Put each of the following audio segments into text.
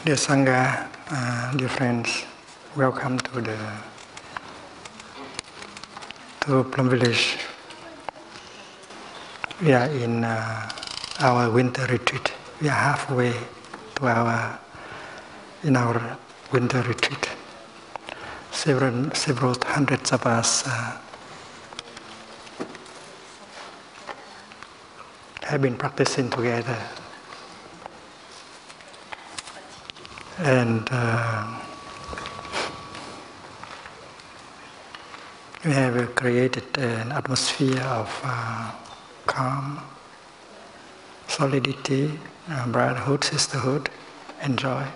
Dear Sangha, dear friends, welcome to Plum Village. We are in our winter retreat. We are halfway to our winter retreat. Several hundreds of us have been practicing together. And we have created an atmosphere of calm, solidity, brotherhood, sisterhood, and joy.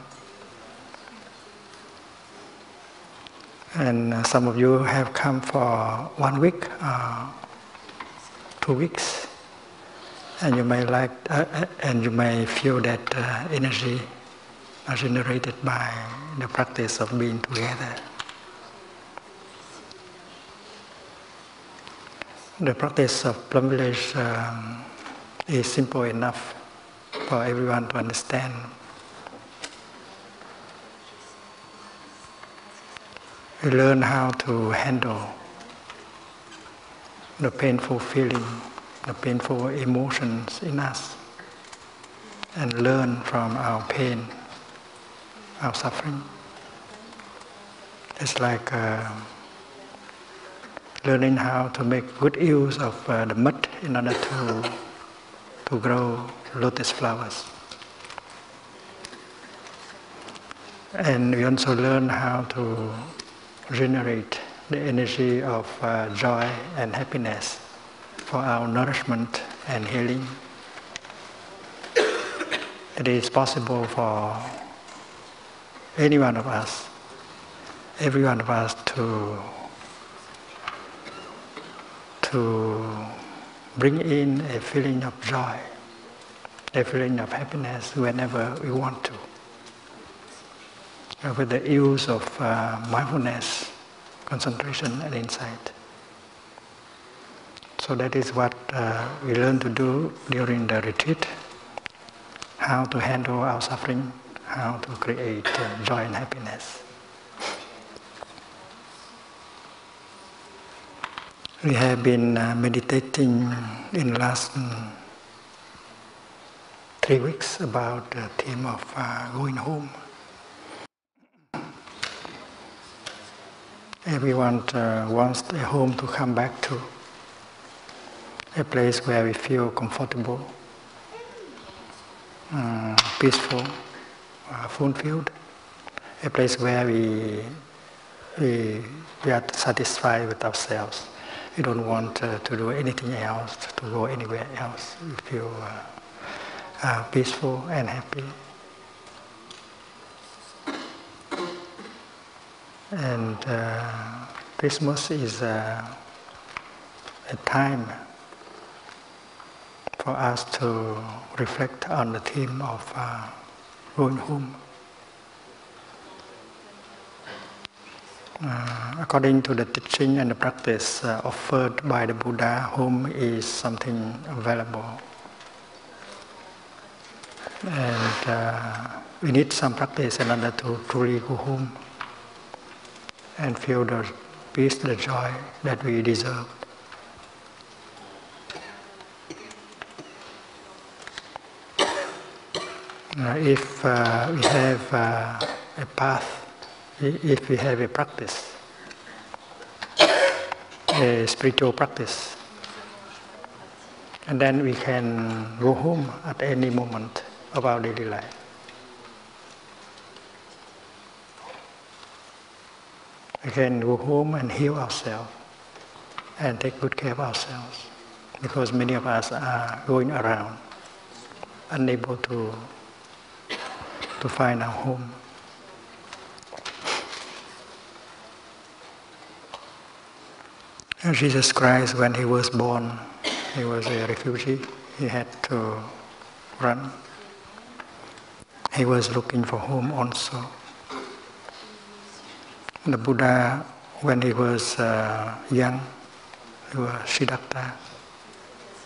And some of you have come for 1 week, 2 weeks, and you may feel that energy are generated by the practice of being together. The practice of Plum Village is simple enough for everyone to understand. We learn how to handle the painful feeling, the painful emotions in us, and learn from our pain, our suffering. It's like learning how to make good use of the mud in order to grow lotus flowers. And we also learn how to generate the energy of joy and happiness for our nourishment and healing. It is possible for any one of us, every one of us to bring in a feeling of joy, a feeling of happiness whenever we want to. With the use of mindfulness, concentration and insight. So that is what we learn to do during the retreat, how to handle our suffering, how to create joy and happiness. We have been meditating in the last 3 weeks about the theme of going home. Everyone wants a home to come back to, a place where we feel comfortable, peaceful, fulfilled, a place where we are satisfied with ourselves. We don't want to do anything else, to go anywhere else. We feel peaceful and happy. And Christmas is a time for us to reflect on the theme of going home. According to the teaching and the practice offered by the Buddha, home is something available. And we need some practice in order to truly go home and feel the peace, the joy that we deserve. If we have a path, if we have a practice, a spiritual practice, and then we can go home at any moment of our daily life. We can go home and heal ourselves and take good care of ourselves, because many of us are going around unable to find our home. And Jesus Christ, when he was born, he was a refugee. He had to run. He was looking for home also. The Buddha, when he was young, he was Siddhartha.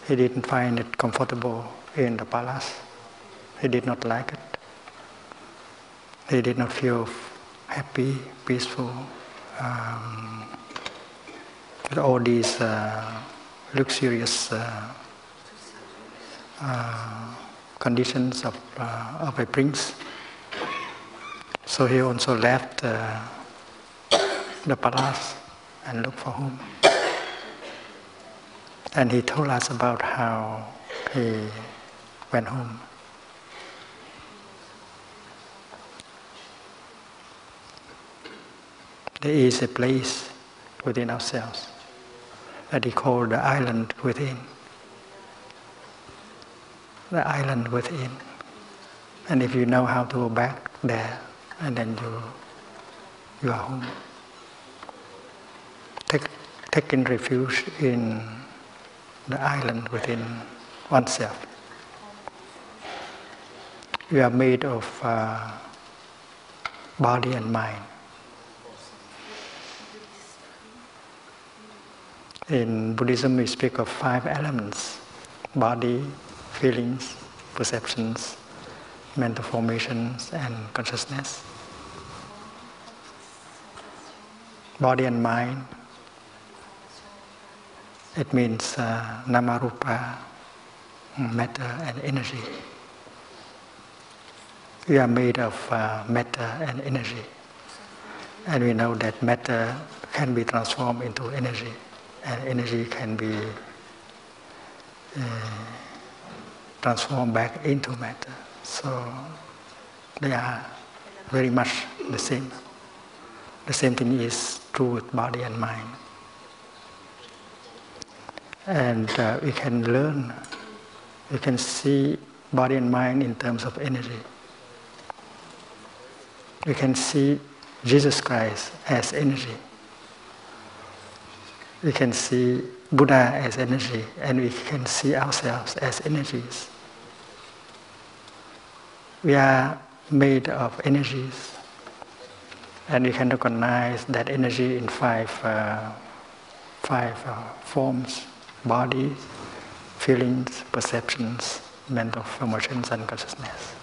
He didn't find it comfortable in the palace. He did not like it. He did not feel happy, peaceful, with all these luxurious conditions of a prince. So he also left the palace and looked for home. And he told us about how he went home. There is a place within ourselves that he called the island within. The island within. And if you know how to go back there, and then you are home. Taking refuge in the island within oneself. We are made of body and mind. In Buddhism, we speak of 5 elements: body, feelings, perceptions, mental formations, and consciousness. Body and mind, it means nama-rupa, matter and energy. We are made of matter and energy. And we know that matter can be transformed into energy. And energy can be transformed back into matter. So they are very much the same. The same thing is true with body and mind. And we can learn, we can see body and mind in terms of energy. We can see Jesus Christ as energy. We can see Buddha as energy, and we can see ourselves as energies. We are made of energies, and we can recognize that energy in five forms: body, feelings, perceptions, mental formations, and consciousness.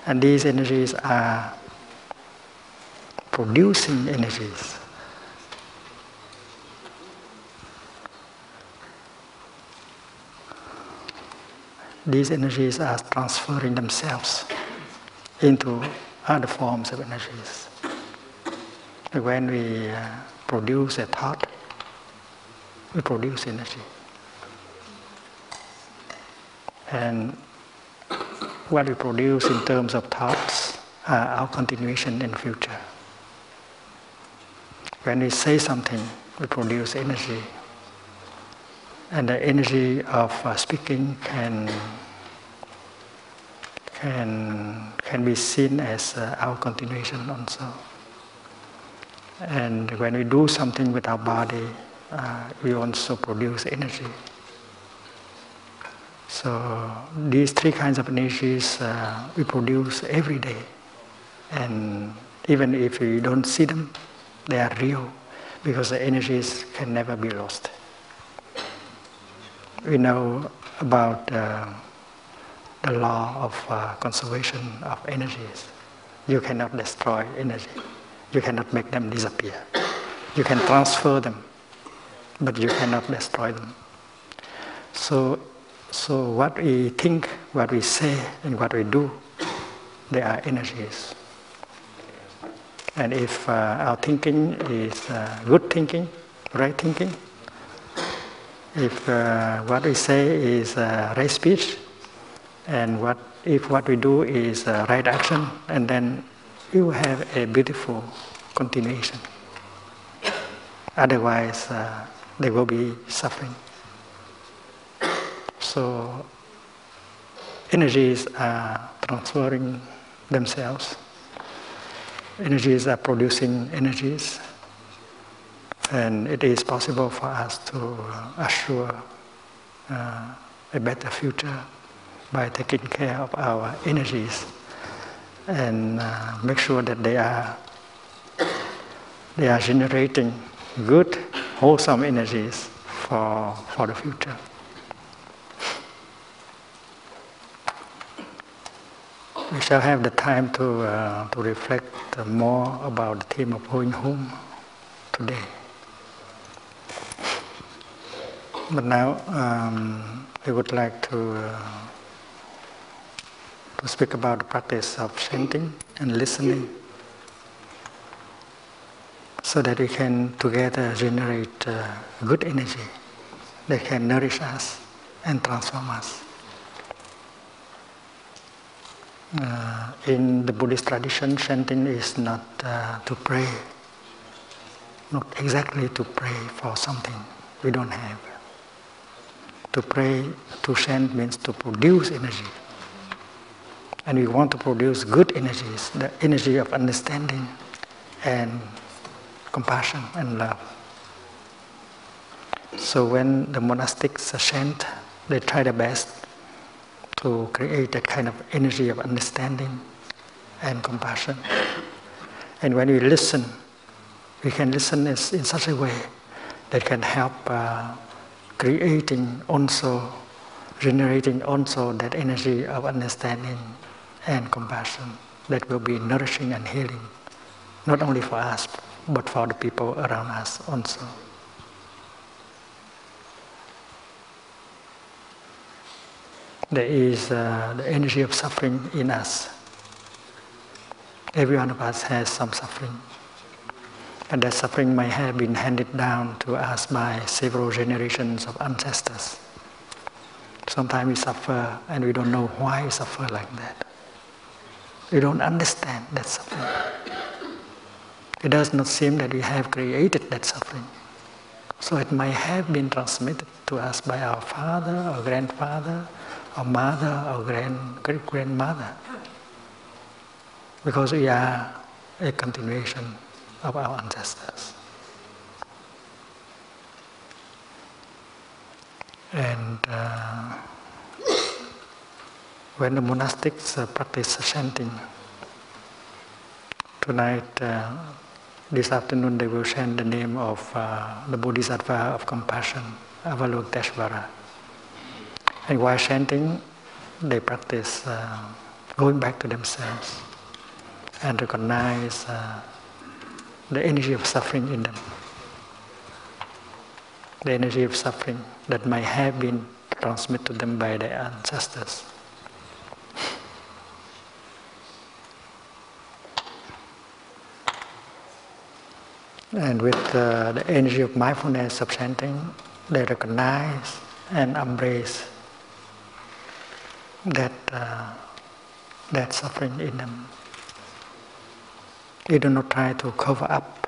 And these energies are producing energies. These energies are transferring themselves into other forms of energies. When we produce a thought, we produce energy. And what we produce in terms of thoughts are our continuation in future. When we say something, we produce energy. And the energy of speaking can be seen as our continuation also. And when we do something with our body, we also produce energy. So these 3 kinds of energies we produce every day. And even if we don't see them, they are real, because the energies can never be lost. We know about the law of conservation of energies. You cannot destroy energy. You cannot make them disappear. You can transfer them, but you cannot destroy them. So what we think, what we say, and what we do, they are energies. And if our thinking is good thinking, right thinking, if what we say is right speech, and if what we do is right action, and then you have a beautiful continuation. Otherwise, they will be suffering. So, energies are transferring themselves. Energies are producing energies. And it is possible for us to assure a better future by taking care of our energies and make sure that they are generating good, wholesome energies for the future. We shall have the time to reflect more about the theme of going home today. But now we would like to speak about the practice of chanting and listening, so that we can together generate good energy that can nourish us and transform us. In the Buddhist tradition, chanting is not to pray, not exactly to pray for something we don't have. To pray, to chant means to produce energy. And we want to produce good energies, the energy of understanding and compassion and love. So when the monastics chant, they try their best to create that kind of energy of understanding and compassion. And when we listen, we can listen in such a way that can help generating also that energy of understanding and compassion that will be nourishing and healing, not only for us, but for the people around us also. There is the energy of suffering in us. Every one of us has some suffering. And that suffering may have been handed down to us by several generations of ancestors. Sometimes we suffer and we don't know why we suffer like that. We don't understand that suffering. It does not seem that we have created that suffering. So it may have been transmitted to us by our father or grandfather or mother or great-grandmother. Because we are a continuation of our ancestors. And when the monastics practice chanting, tonight, this afternoon, they will chant the name of the Bodhisattva of compassion, Avalokiteshvara. And while chanting, they practice going back to themselves and recognize the energy of suffering in them. The energy of suffering that might have been transmitted to them by their ancestors. And with the energy of mindfulness of chanting, they recognize and embrace that suffering in them. We do not try to cover up,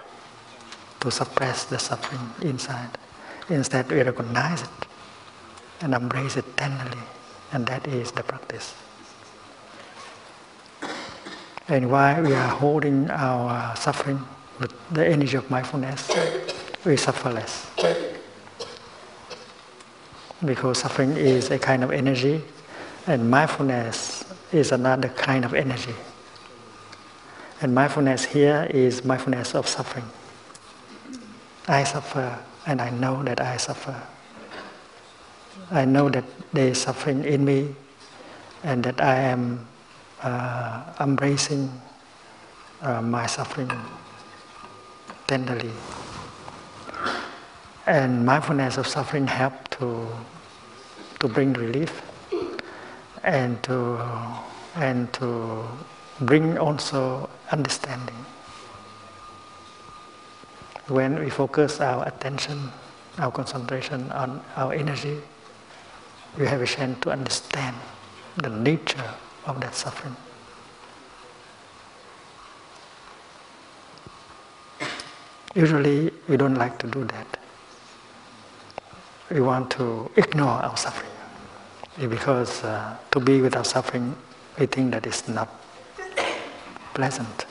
to suppress the suffering inside. Instead, we recognize it and embrace it tenderly, and that is the practice. And while we are holding our suffering with the energy of mindfulness, we suffer less. Because suffering is a kind of energy, and mindfulness is another kind of energy. And mindfulness here is mindfulness of suffering. I suffer, and I know that I suffer. I know that there is suffering in me, and that I am embracing my suffering tenderly. And mindfulness of suffering helps to bring relief and to bring also understanding. When we focus our attention, our concentration on our energy, we have a chance to understand the nature of that suffering. Usually we don't like to do that. We want to ignore our suffering. Because to be without suffering, we think that it's not pleasant.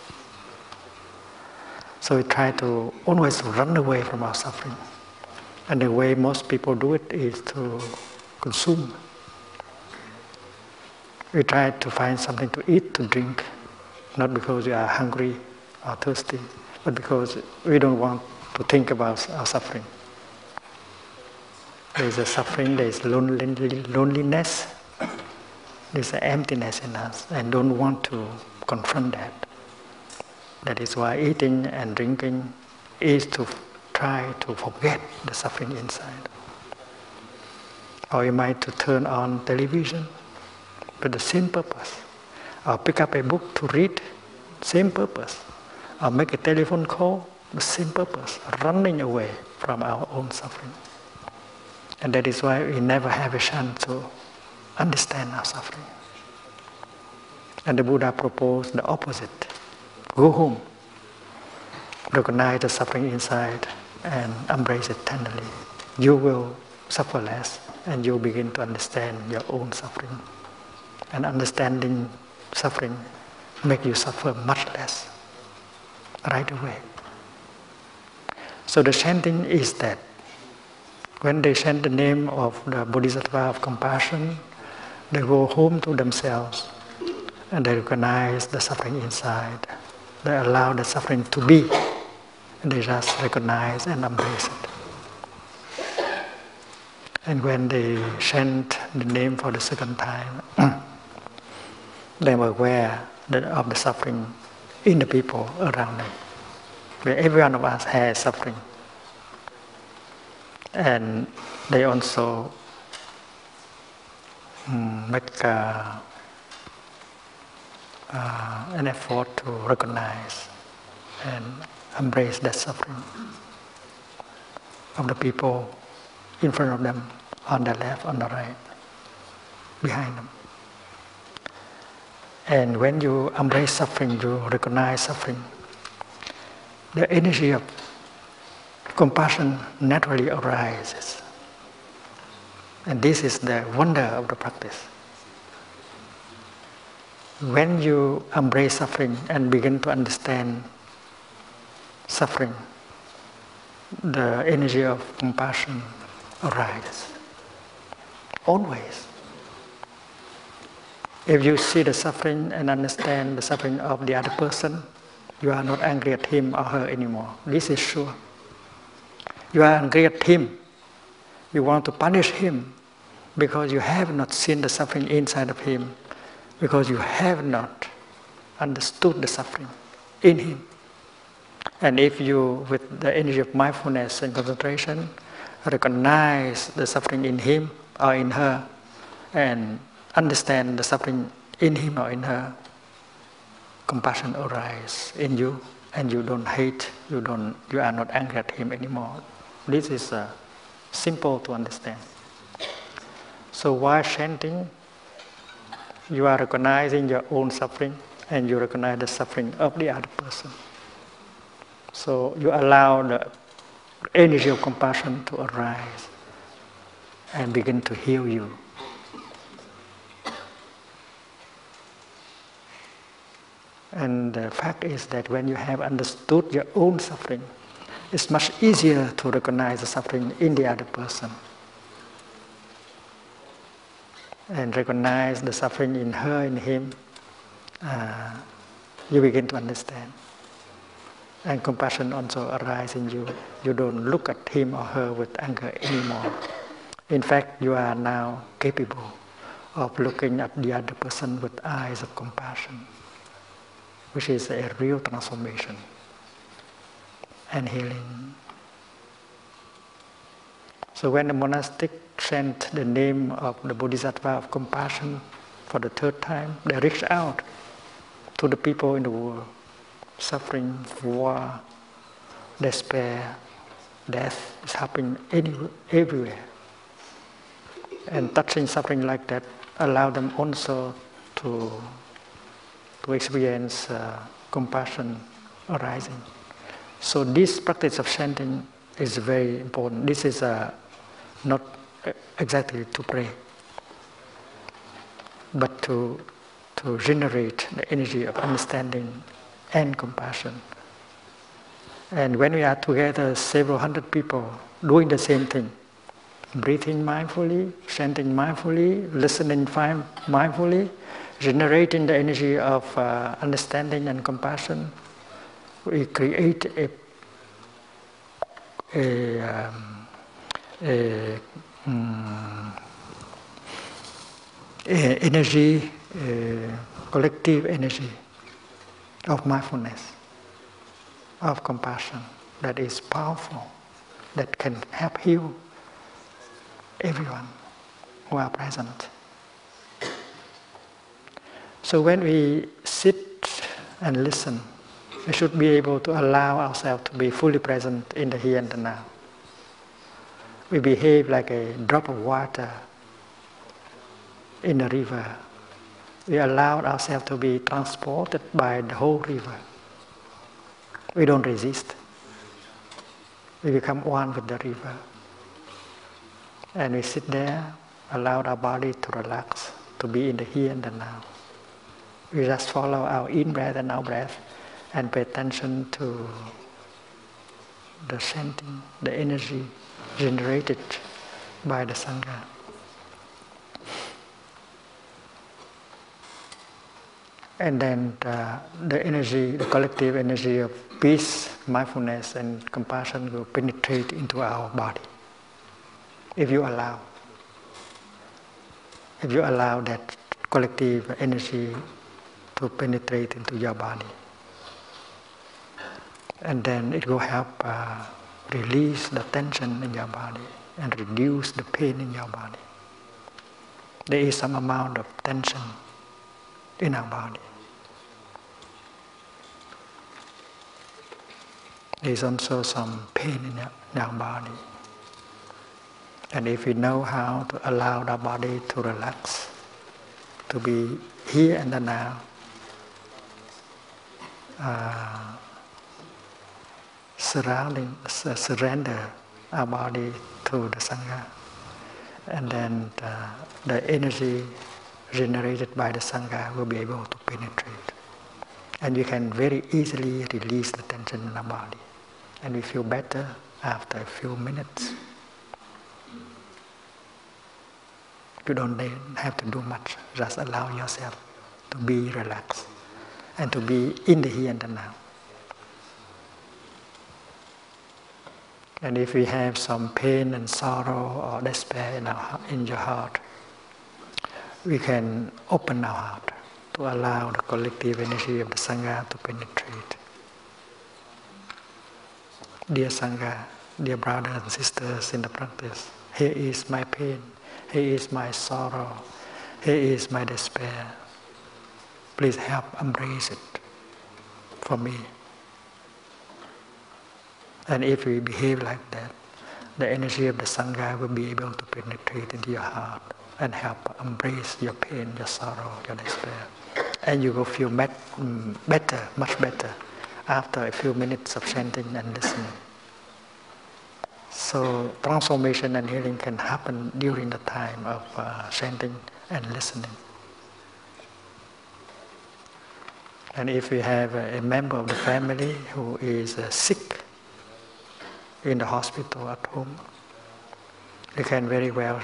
So we try to always run away from our suffering. And the way most people do it is to consume. We try to find something to eat, to drink, not because we are hungry or thirsty, but because we don't want to think about our suffering. There is a suffering, there is loneliness, there is an emptiness in us, and don't want to confront that. That is why eating and drinking is to try to forget the suffering inside. Or you might to turn on television with the same purpose, or pick up a book to read, same purpose, or make a telephone call, the same purpose, running away from our own suffering. And that is why we never have a chance to understand our suffering. And the Buddha proposed the opposite. Go home, recognize the suffering inside, and embrace it tenderly. You will suffer less, and you begin to understand your own suffering. And understanding suffering make you suffer much less right away. So the chanting is that when they chant the name of the Bodhisattva of compassion, they go home to themselves and they recognize the suffering inside. They allow the suffering to be, and they just recognize and embrace it. And when they chant the name for the second time, they are aware of the suffering in the people around them. Every one of us has suffering. And they also make an effort to recognize and embrace that suffering of the people in front of them, on the left, on the right, behind them. And when you embrace suffering, you recognize suffering, the energy of compassion naturally arises. And this is the wonder of the practice. When you embrace suffering and begin to understand suffering, the energy of compassion arises. Always. If you see the suffering and understand the suffering of the other person, you are not angry at him or her anymore. This is sure. You are angry at him. You want to punish him because you have not seen the suffering inside of him, because you have not understood the suffering in him. And if you, with the energy of mindfulness and concentration, recognize the suffering in him or in her, and understand the suffering in him or in her, compassion arises in you, and you don't hate, you are not angry at him anymore. This is simple to understand. So while chanting, you are recognizing your own suffering, and you recognize the suffering of the other person. So you allow the energy of compassion to arise and begin to heal you. And the fact is that when you have understood your own suffering, it's much easier to recognize the suffering in the other person. And recognize the suffering in her, in him, you begin to understand. And compassion also arises in you. You don't look at him or her with anger anymore. In fact, you are now capable of looking at the other person with eyes of compassion, which is a real transformation and healing. So when the monastic chant the name of the Bodhisattva of compassion for the third time, they reach out to the people in the world, suffering, war, despair, death is happening everywhere. And touching suffering like that allow them also to experience compassion arising. So this practice of chanting is very important. This is not exactly to pray, but to generate the energy of understanding and compassion. And when we are together, several hundred people doing the same thing, breathing mindfully, chanting mindfully, listening mindfully, generating the energy of understanding and compassion, we create energy, collective energy of mindfulness, of compassion that is powerful, that can help heal everyone who are present. So when we sit and listen, we should be able to allow ourselves to be fully present in the here and the now. We behave like a drop of water in the river. We allow ourselves to be transported by the whole river. We don't resist. We become one with the river. And we sit there, allow our body to relax, to be in the here and the now. We just follow our in-breath and out-breath and pay attention to the chanting, the energy generated by the Sangha. And then the energy, the collective energy of peace, mindfulness and compassion will penetrate into our body. If you allow that collective energy to penetrate into your body. And then it will help release the tension in your body and reduce the pain in your body. There is some amount of tension in our body. There is also some pain in our body. And if we know how to allow our body to relax, to be here and now, surrender our body to the Sangha, and then the energy generated by the Sangha will be able to penetrate. And we can very easily release the tension in our body. And we feel better after a few minutes. You don't have to do much, just allow yourself to be relaxed and to be in the here and the now. And if we have some pain and sorrow or despair in your heart, we can open our heart to allow the collective energy of the Sangha to penetrate. Dear Sangha, dear brothers and sisters in the practice, here is my pain, here is my sorrow, here is my despair. Please help embrace it for me. And if we behave like that, the energy of the Sangha will be able to penetrate into your heart and help embrace your pain, your sorrow, your despair. And you will feel better, much better, after a few minutes of chanting and listening. So transformation and healing can happen during the time of chanting and listening. And if we have a member of the family who is sick in the hospital at home, we can very well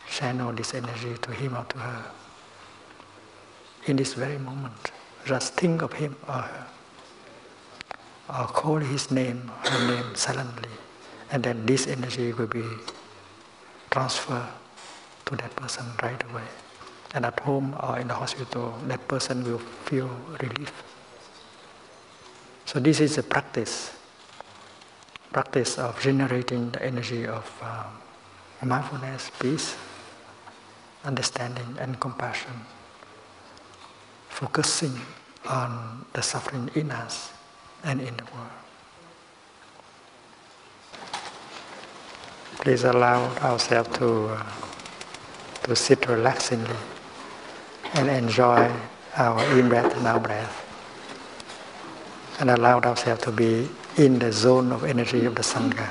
channel this energy to him or to her. In this very moment, just think of him or her, or call his name, her name silently, and then this energy will be transferred to that person right away. And at home or in the hospital, that person will feel relief. So this is a practice of generating the energy of mindfulness, peace, understanding and compassion, focusing on the suffering in us and in the world. Please allow ourselves to sit relaxingly and enjoy our in-breath and out-breath and allow ourselves to be in the zone of energy of the Sangha.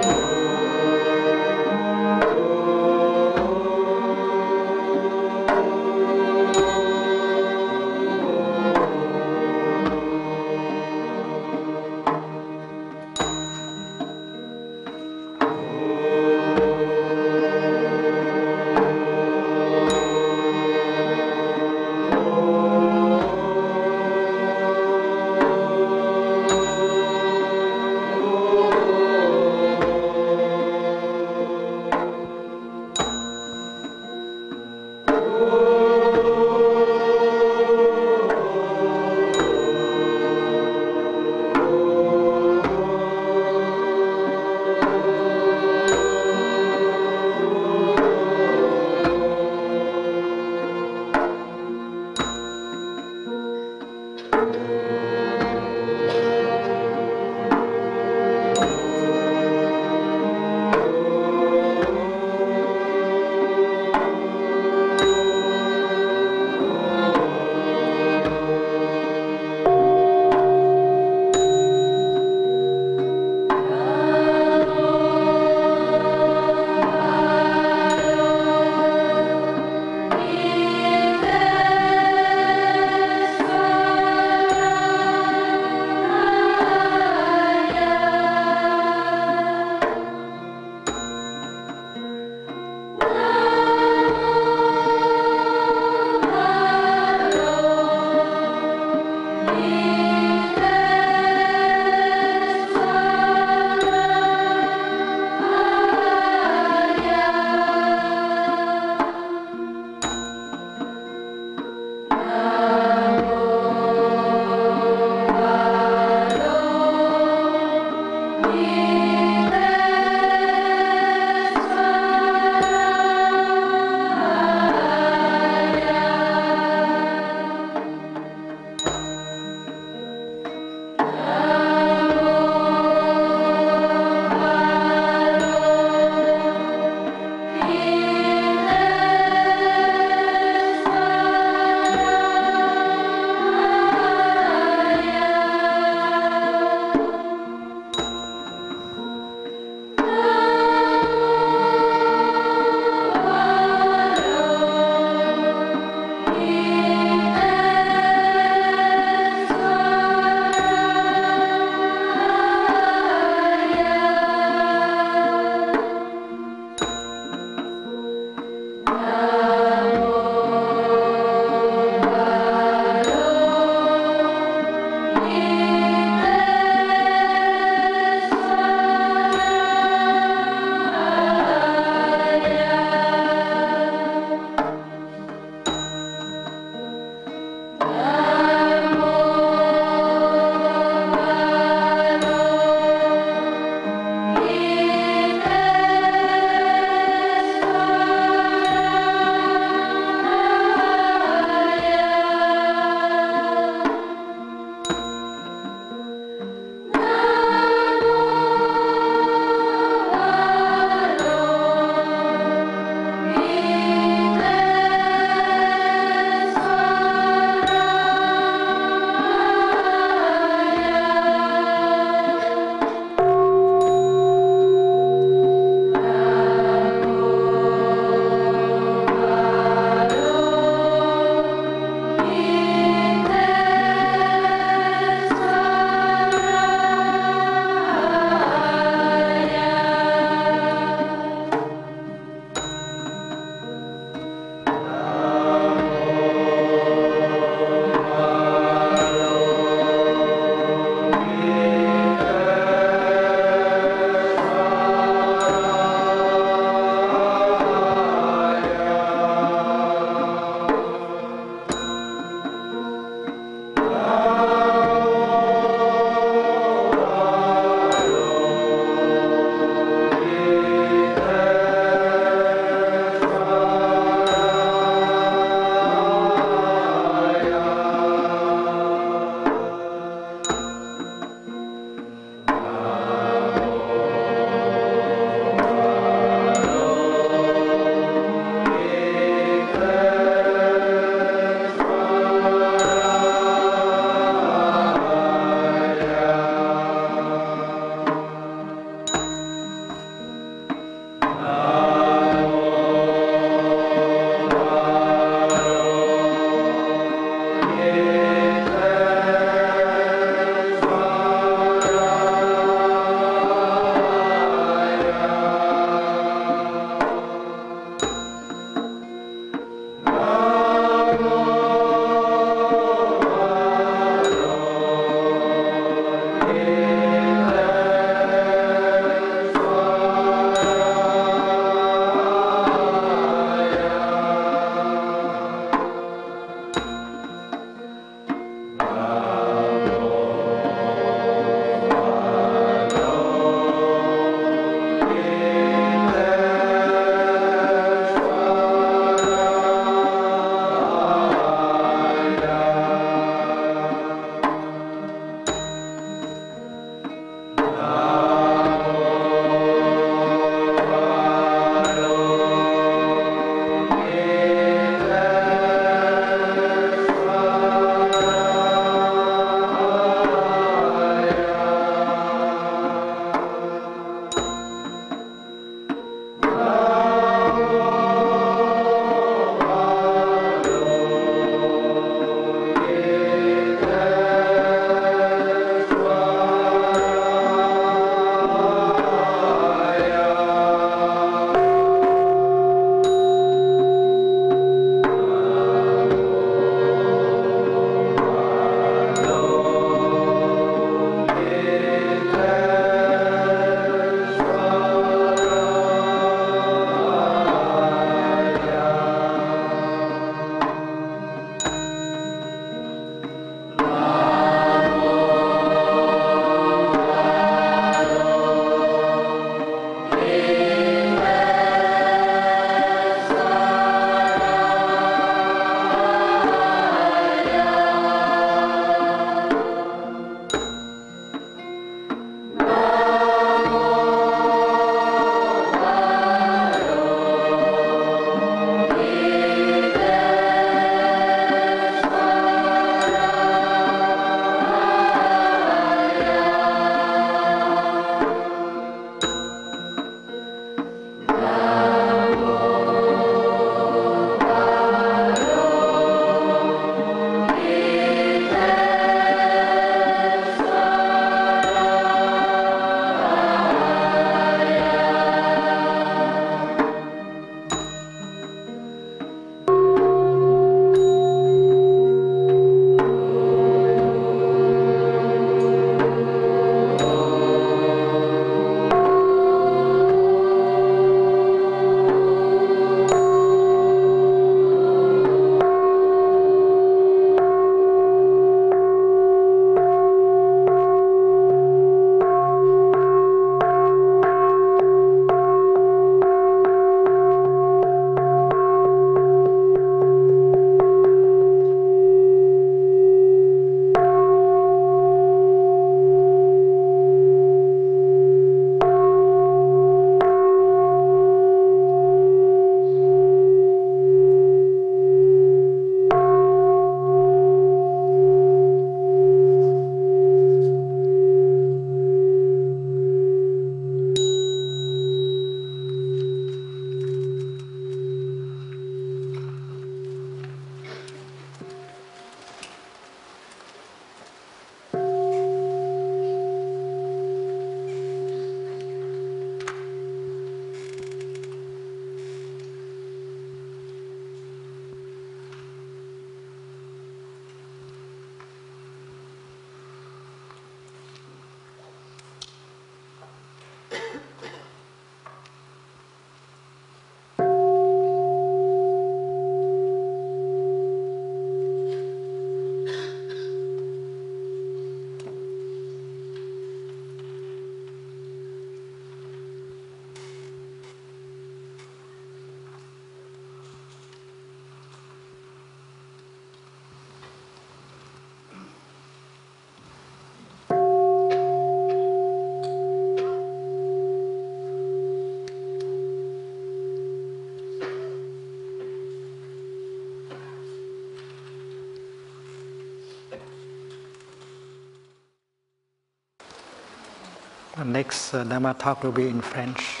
The next Dharma talk will be in French,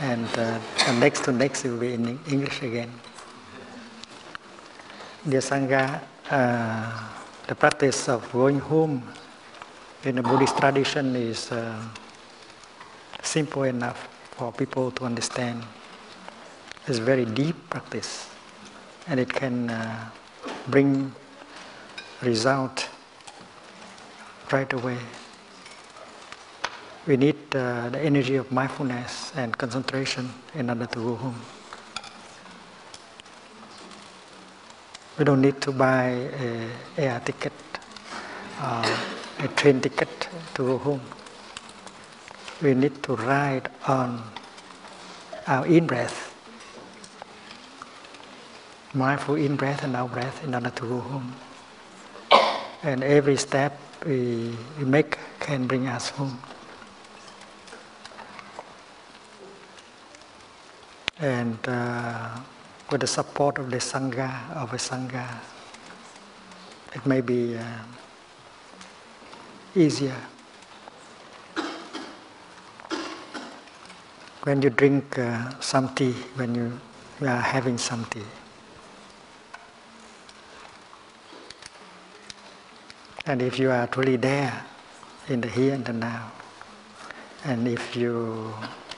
and the next to next will be in English again. Dear Sangha, the practice of going home in the Buddhist tradition is simple enough for people to understand. It's very deep practice, and it can bring result right away. We need the energy of mindfulness and concentration in order to go home. We don't need to buy an air ticket, a train ticket to go home. We need to ride on our in-breath, mindful in-breath and out-breath in order to go home. And every step we make can bring us home. And with the support of the Sangha, it may be easier. When you drink some tea, when you are having some tea, and if you are truly there in the here and the now, and if your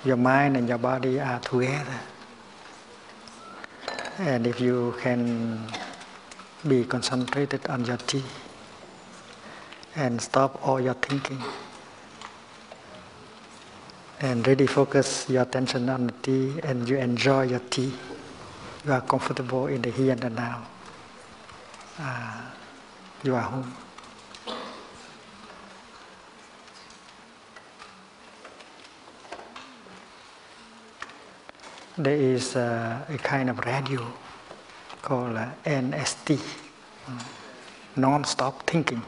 mind and your body are together, and if you can be concentrated on your tea and stop all your thinking and really focus your attention on the tea, and you enjoy your tea, you are comfortable in the here and the now, you are home. There is a kind of radio called NST, non-stop thinking,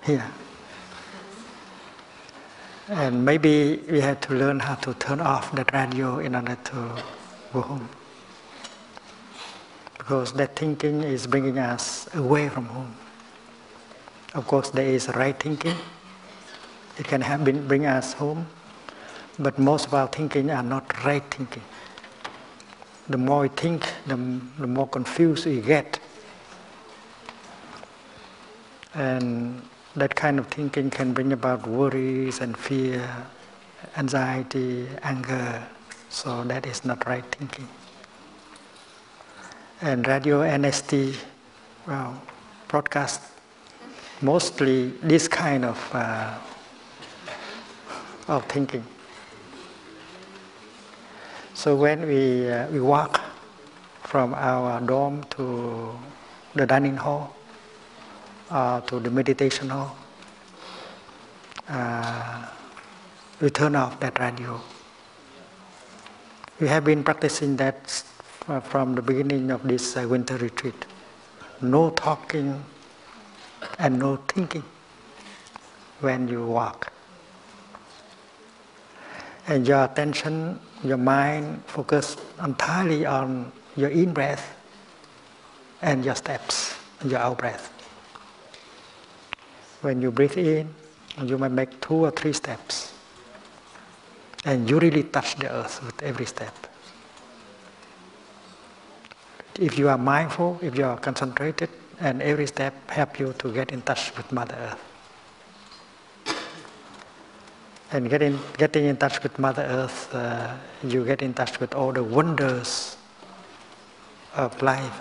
here. And maybe we have to learn how to turn off that radio in order to go home. Because that thinking is bringing us away from home. Of course, there is right thinking. It can bring us home. But most of our thinking are not right thinking. The more we think, the more confused we get. And that kind of thinking can bring about worries and fear, anxiety, anger. So that is not right thinking. And radio NST, broadcast mostly this kind of thinking. So when we walk from our dorm to the dining hall, to the meditation hall, we turn off that radio. We have been practicing that from the beginning of this winter retreat. No talking and no thinking when you walk. And your attention, your mind focus entirely on your in-breath and your steps, your out-breath. When you breathe in, you may make 2 or 3 steps. And you really touch the earth with every step. If you are mindful, if you are concentrated, and every step helps you to get in touch with Mother Earth. And getting in touch with Mother Earth, you get in touch with all the wonders of life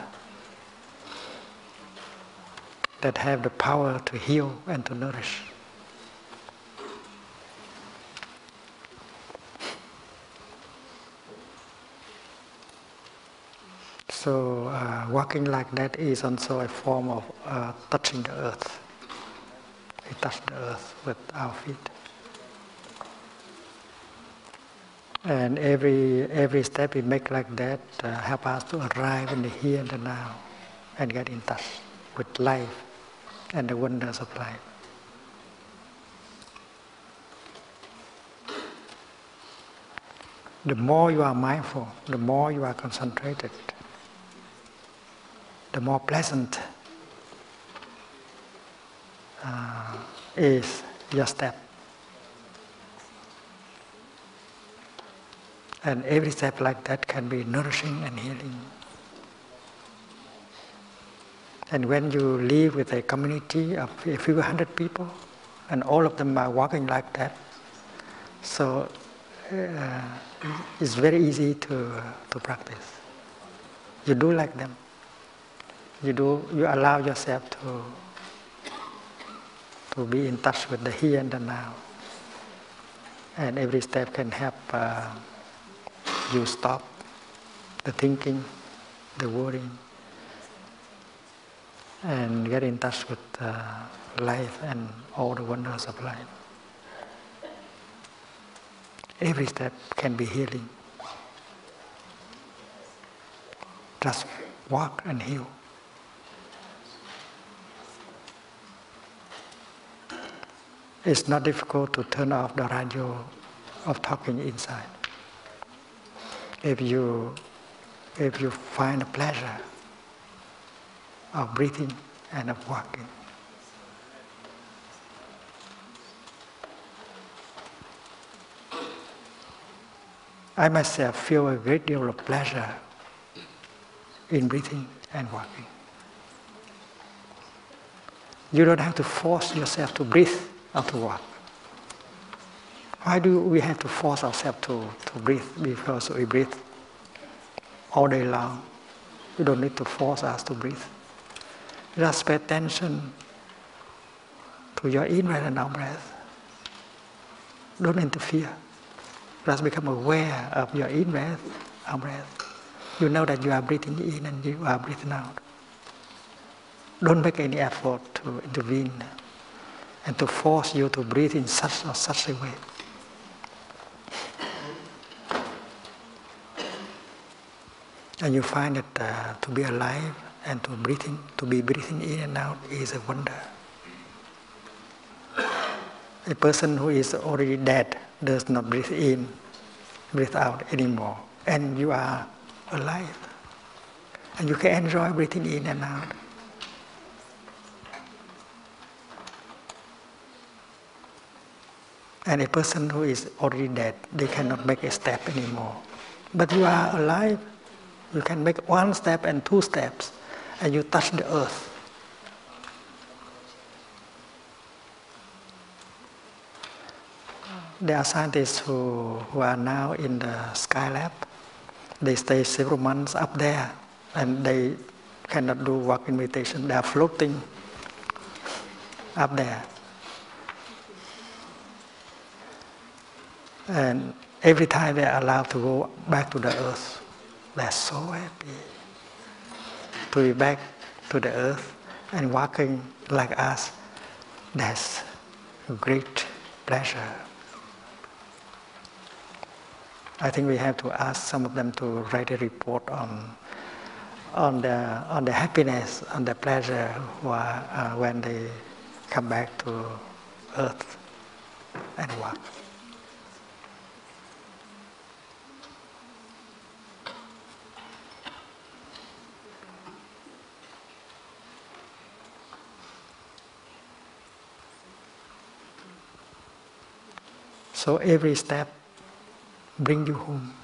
that have the power to heal and to nourish. So walking like that is also a form of touching the earth. We touch the earth with our feet. And every step we make like that help us to arrive in the here and the now and get in touch with life and the wonders of life. The more you are mindful, the more you are concentrated, the more pleasant is your step. And every step like that can be nourishing and healing. And when you live with a community of a few hundred people, and all of them are walking like that, so it's very easy to practice. You do like them. You allow yourself to be in touch with the here and the now. And every step can help you stop the thinking, the worrying, and get in touch with life and all the wonders of life. Every step can be healing. Just walk and heal. It's not difficult to turn off the radio of talking inside. If you find a pleasure of breathing and of walking. I myself feel a great deal of pleasure in breathing and walking. You don't have to force yourself to breathe or to walk. Why do we have to force ourselves to breathe? Because we breathe all day long. We don't need to force us to breathe. Just pay attention to your in-breath and out-breath. Don't interfere. Just become aware of your in-breath, out-breath. You know that you are breathing in and you are breathing out. Don't make any effort to intervene and to force you to breathe in such or such a way. And you find that to be alive and to be breathing in and out is a wonder. A person who is already dead does not breathe in, breathe out anymore, and you are alive. And you can enjoy breathing in and out. And a person who is already dead, they cannot make a step anymore. But you are alive. You can make one step and two steps, and you touch the earth. There are scientists who are now in the Skylab. They stay several months up there, and they cannot do walking meditation. They are floating up there. And every time they are allowed to go back to the earth, they are so happy to be back to the earth and walking like us. That's a great pleasure. I think we have to ask some of them to write a report on the happiness, on the pleasure when they come back to earth and walk. So every step brings you home.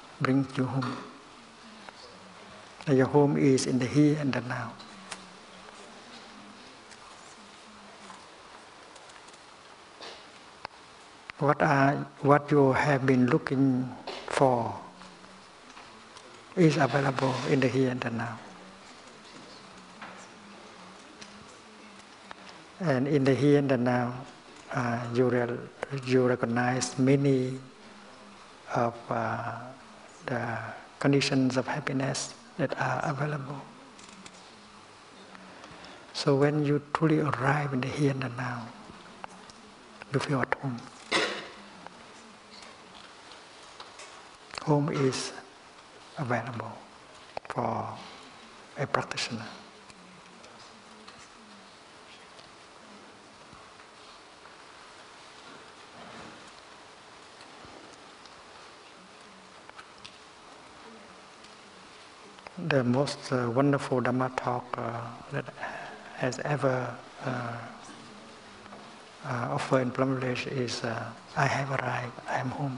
And your home is in the here and the now. What you have been looking for is available in the here and the now. And in the here and the now, you recognize many of the conditions of happiness that are available. So when you truly arrive in the here and the now, you feel at home. Home is available for a practitioner. The most wonderful Dhamma talk that has ever offered in Plum Village is I have arrived, I am home.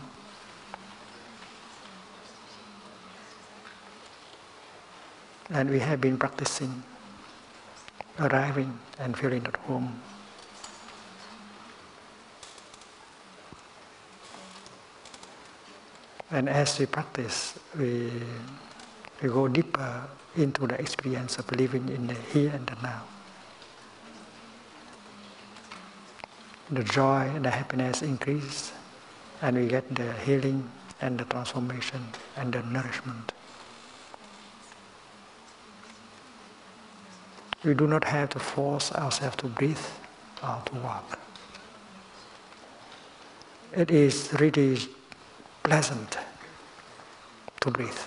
And we have been practicing, arriving and feeling at home. And as we practice, we go deeper into the experience of living in the here and the now. The joy and the happiness increase, and we get the healing and the transformation and the nourishment. We do not have to force ourselves to breathe or to walk. It is really pleasant to breathe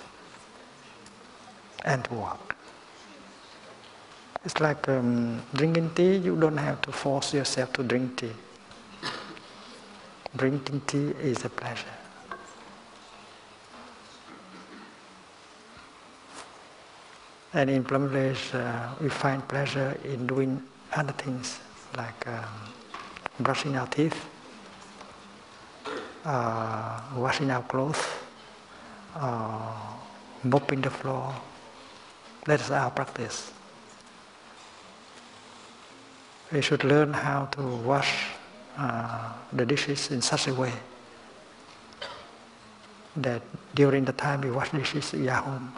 and to walk. It's like drinking tea. You don't have to force yourself to drink tea. Drinking tea is a pleasure. And in Plum Village, we find pleasure in doing other things like brushing our teeth, washing our clothes, mopping the floor. That is our practice. We should learn how to wash the dishes in such a way that during the time we wash dishes, we are home.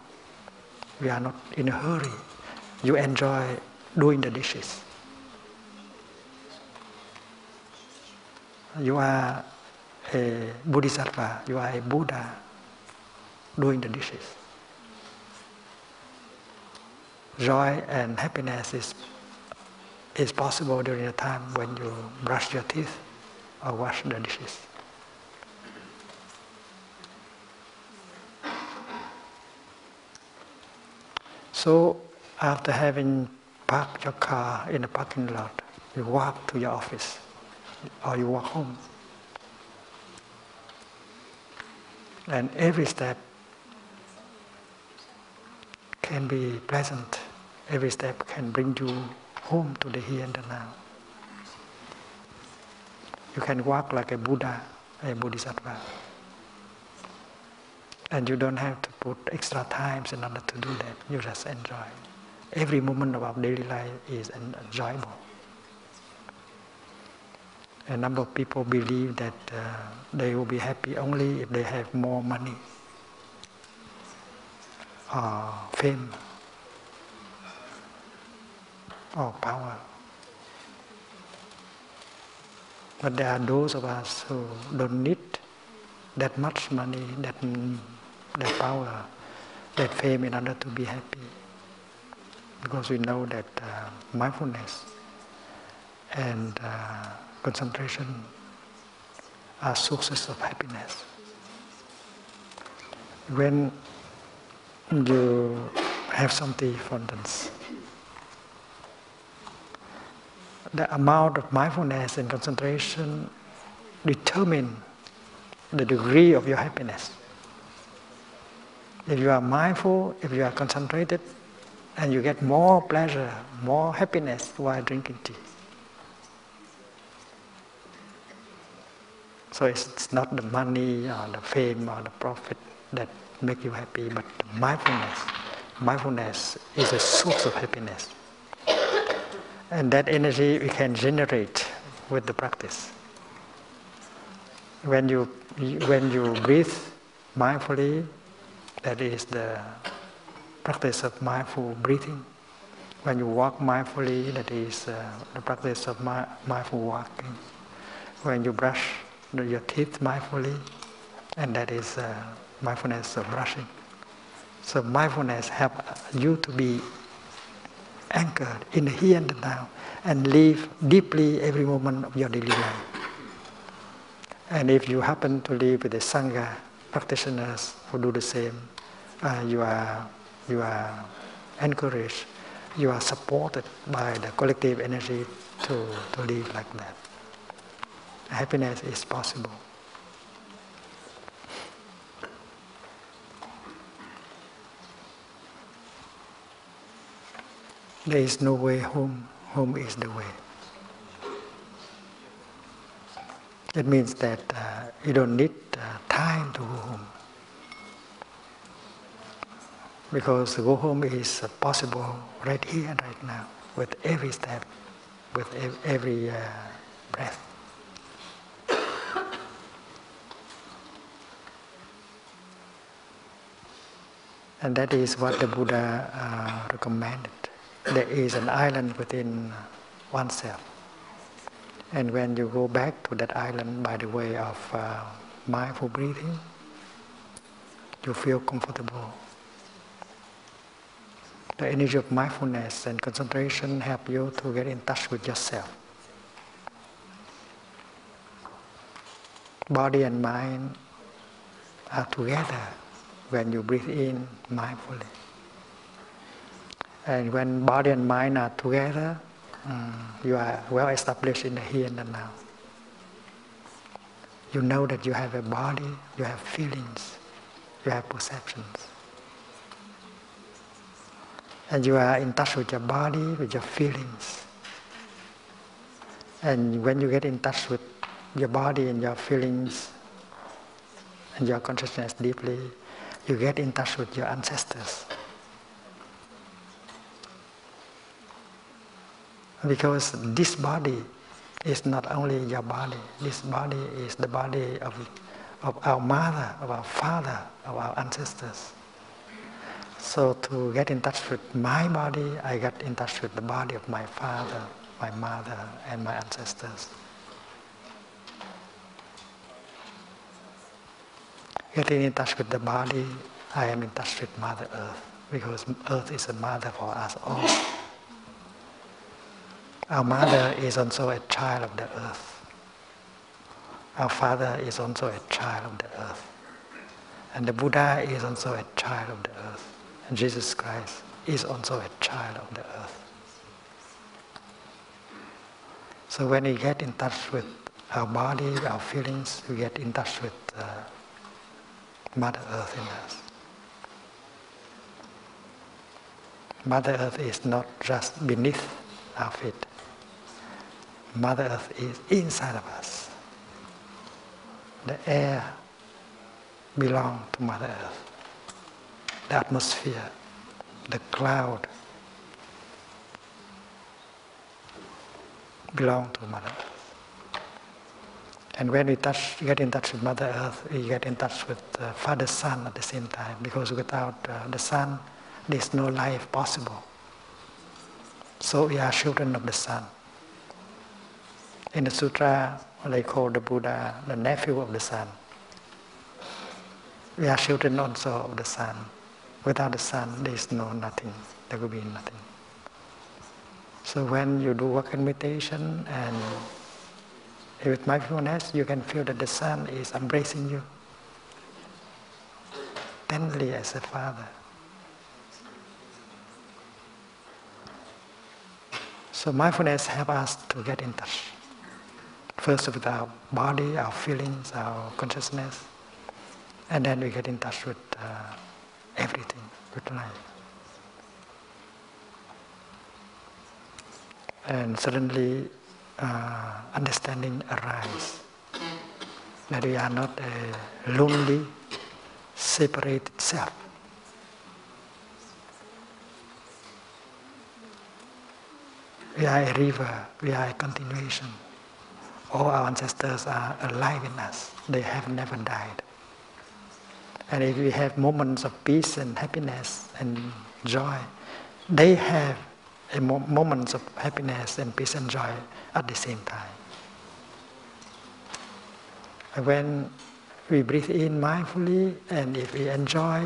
We are not in a hurry. You enjoy doing the dishes. You are a Bodhisattva, you are a Buddha doing the dishes. Joy and happiness is possible during the time when you brush your teeth or wash the dishes. So after having parked your car in the parking lot, you walk to your office or you walk home. And every step can be pleasant. Every step can bring you home to the here and the now. You can walk like a Buddha, a Bodhisattva. And you don't have to put extra times in order to do that. You just enjoy. Every moment of our daily life is enjoyable. A number of people believe that they will be happy only if they have more money or fame or power. But there are those of us who don't need that much money, that power, that fame in order to be happy. Because we know that mindfulness and concentration are sources of happiness. When you have some tea, for instance, the amount of mindfulness and concentration determine the degree of your happiness. If you are mindful, if you are concentrated, and you get more pleasure, more happiness while drinking tea. So it's not the money or the fame or the profit that make you happy, but mindfulness. Mindfulness is a source of happiness. And that energy we can generate with the practice. When you breathe mindfully, that is the practice of mindful breathing. When you walk mindfully, that is the practice of mindful walking. When you brush your teeth mindfully, and that is mindfulness of brushing. So mindfulness helps you to be anchored in the here and the now and live deeply every moment of your daily life. And if you happen to live with a Sangha practitioners who do the same, you are encouraged, you are supported by the collective energy to live like that. Happiness is possible. There is no way home. Home is the way. That means that you don't need time to go home. Because to go home is possible right here and right now, with every step, with every breath. And that is what the Buddha recommended. There is an island within oneself. And when you go back to that island by the way of mindful breathing, you feel comfortable. The energy of mindfulness and concentration help you to get in touch with yourself. Body and mind are together when you breathe in mindfully. And when body and mind are together, you are well established in the here and the now. You know that you have a body, you have feelings, you have perceptions. And you are in touch with your body, with your feelings. And when you get in touch with your body and your feelings and your consciousness deeply, you get in touch with your ancestors. Because this body is not only your body, this body is the body of our mother, of our father, of our ancestors. So to get in touch with my body, I get in touch with the body of my father, my mother, and my ancestors. Getting in touch with the body, I am in touch with Mother Earth, because Earth is a mother for us all. Our mother is also a child of the earth. Our father is also a child of the earth. And the Buddha is also a child of the earth. And Jesus Christ is also a child of the earth. So when we get in touch with our body, our feelings, we get in touch with Mother Earth in us. Mother Earth is not just beneath our feet. Mother Earth is inside of us. The air belongs to Mother Earth. The atmosphere, the cloud belong to Mother Earth. And when we get in touch with Mother Earth, we get in touch with Father Sun at the same time, because without the sun, there is no life possible. So we are children of the sun. In the sutra, they call the Buddha the nephew of the sun. We are children also of the sun. Without the sun, there is no nothing. There will be nothing. So when you do work meditation and with mindfulness, you can feel that the sun is embracing you tenderly as a father. So mindfulness helps us to get in touch. First with our body, our feelings, our consciousness, and then we get in touch with everything, with life. And suddenly understanding arises that we are not a lonely, separated self. We are a river, we are a continuation. All our ancestors are alive in us. They have never died. And if we have moments of peace and happiness and joy, they have moments of happiness and peace and joy at the same time. And when we breathe in mindfully, and if we enjoy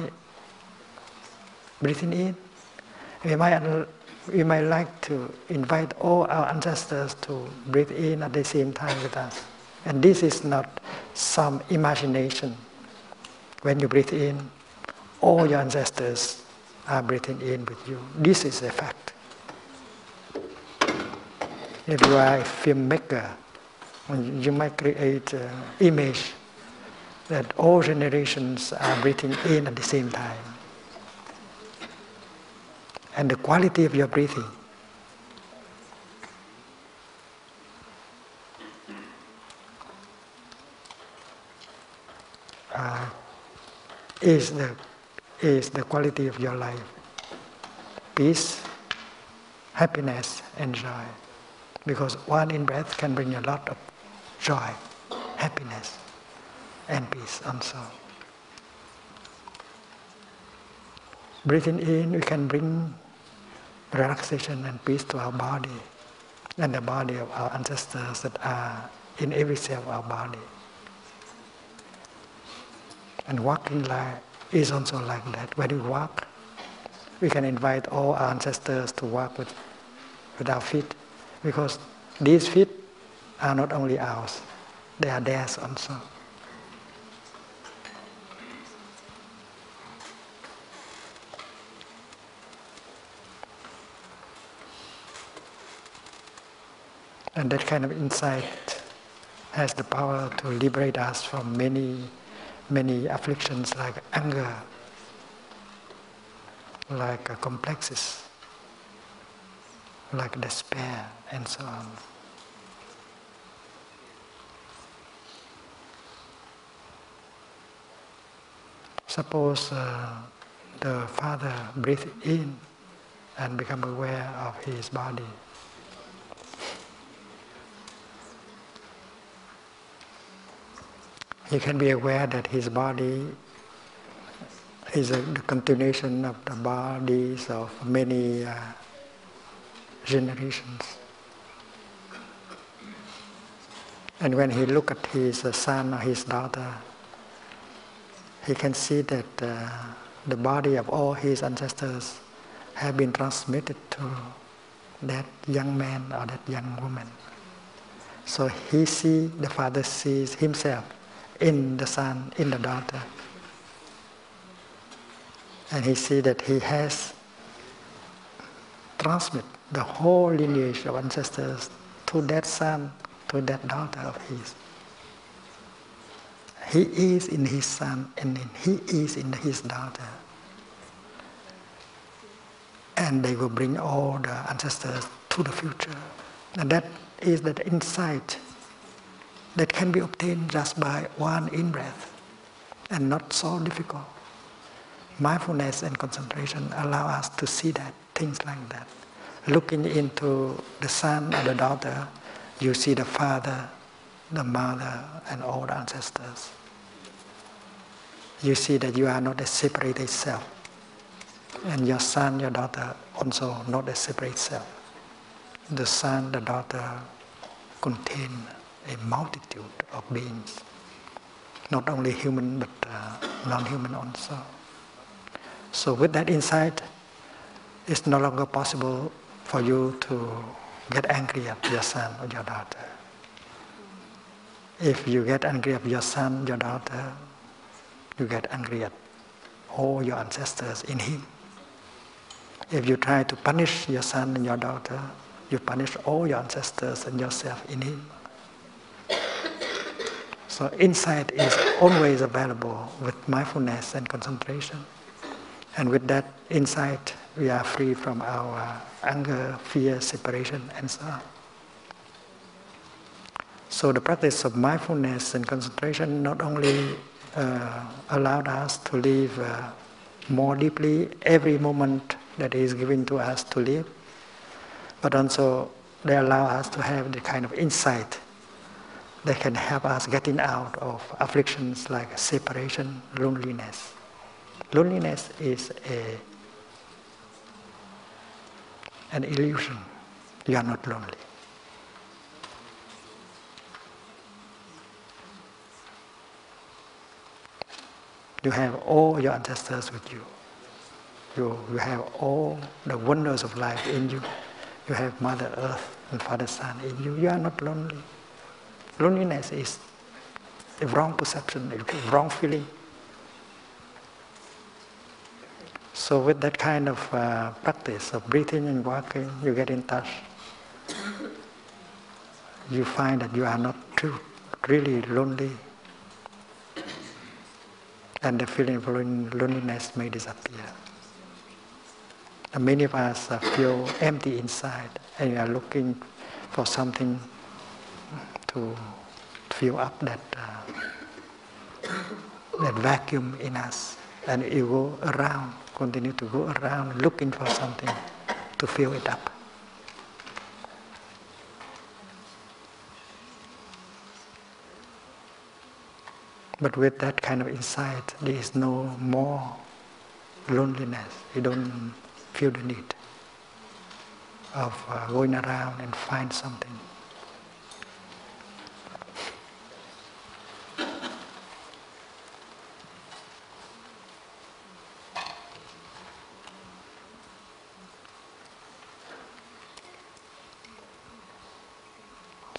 breathing in, we might like to invite all our ancestors to breathe in at the same time with us. And this is not some imagination. When you breathe in, all your ancestors are breathing in with you. This is a fact. If you are a filmmaker, you might create an image that all generations are breathing in at the same time. And the quality of your breathing is is the quality of your life. Peace, happiness, and joy. Because one in-breath can bring a lot of joy, happiness, and peace also. Breathing in, we can bring relaxation and peace to our body and the body of our ancestors that are in every cell of our body. And walking is also like that. When we walk, we can invite all our ancestors to walk with our feet, because these feet are not only ours, they are theirs also. And that kind of insight has the power to liberate us from many afflictions like anger, like complexes, like despair, and so on. Suppose the father breathes in and become aware of his body. He can be aware that his body is the continuation of the bodies of many generations. And when he look at his son or his daughter, he can see that the body of all his ancestors have been transmitted to that young man or that young woman. So the father sees himself in the son, in the daughter. And he sees that he has transmitted the whole lineage of ancestors to that son, to that daughter of his. He is in his son and he is in his daughter. And they will bring all the ancestors to the future. And that is that insight that can be obtained just by one in-breath and not so difficult. Mindfulness and concentration allow us to see that, things like that. Looking into the son or the daughter, you see the father, the mother, and all the ancestors. You see that you are not a separated self. And your son, your daughter, also not a separate self. The son, the daughter contain a multitude of beings. Not only human, but non-human also. So with that insight, it's no longer possible for you to get angry at your son or your daughter. If you get angry at your son, your daughter, you get angry at all your ancestors in him. If you try to punish your son and your daughter, you punish all your ancestors and yourself in him. So insight is always available with mindfulness and concentration. And with that insight, we are free from our anger, fear, separation, and so on. So the practice of mindfulness and concentration not only allowed us to live more deeply every moment that is given to us to live, but also they allow us to have the kind of insight that can help us getting out of afflictions like separation, loneliness. Loneliness is an illusion. You are not lonely. You have all your ancestors with you. You have all the wonders of life in you. You have Mother Earth and Father Sun in you. You are not lonely. Loneliness is a wrong perception, a wrong feeling. So with that kind of practice of breathing and walking, you get in touch. You find that you are not really lonely. And the feeling of loneliness may disappear. And many of us feel empty inside, and we are looking for something to fill up that vacuum in us. and you go around, continue to go around looking for something to fill it up. But with that kind of insight, there is no more loneliness. You don't feel the need of going around and find something.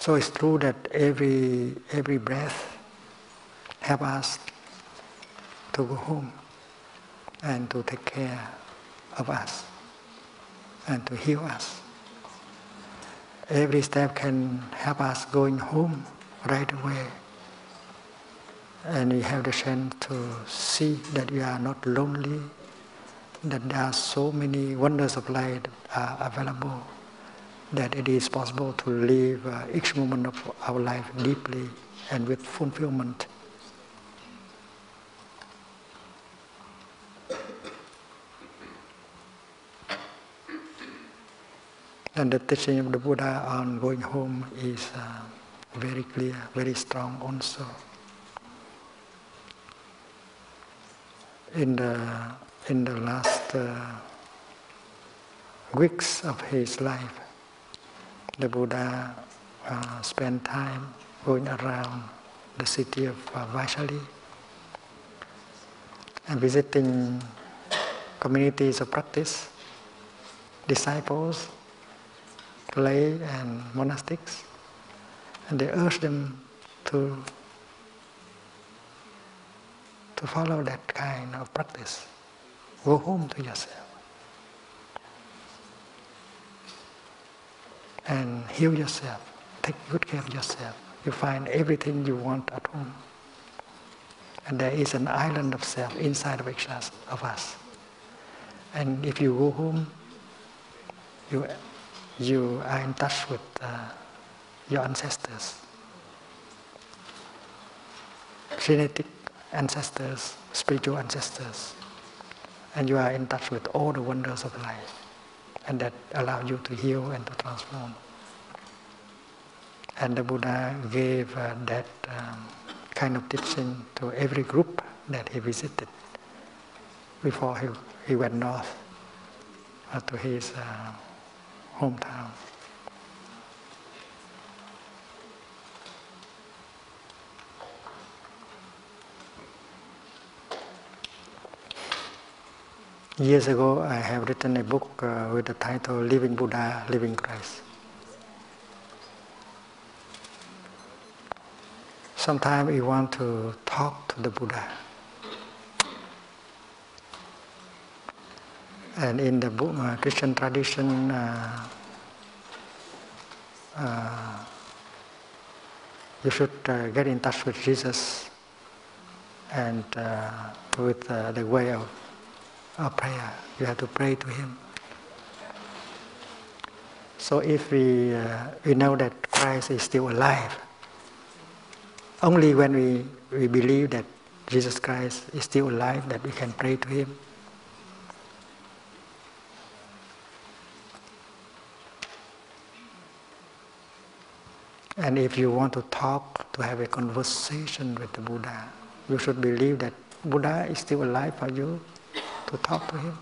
So it's true that every breath helps us to go home and to take care of us and to heal us. Every step can help us going home right away, and we have the chance to see that we are not lonely, that there are so many wonders of life that are available, that it is possible to live each moment of our life deeply and with fulfillment. And the teaching of the Buddha on going home is very clear, very strong also. In the last weeks of his life, the Buddha spent time going around the city of Vaishali and visiting communities of practice, disciples, lay and monastics, and they urged them to follow that kind of practice. Go home to yourself and heal yourself. Take good care of yourself. You find everything you want at home. And there is an island of self inside of each of us. And if you go home, you are in touch with your ancestors, genetic ancestors, spiritual ancestors, and you are in touch with all the wonders of life, and that allow you to heal and to transform. And the Buddha gave that kind of teaching to every group that he visited before he went north to his hometown. Years ago, I have written a book with the title Living Buddha, Living Christ. Sometimes we want to talk to the Buddha. And in the book, Christian tradition, you should get in touch with Jesus and with the way of prayer. You have to pray to Him. So if we know that Christ is still alive, only when we believe that Jesus Christ is still alive that we can pray to Him. And if you want to talk, to have a conversation with the Buddha, you should believe that Buddha is still alive for you to talk to Him.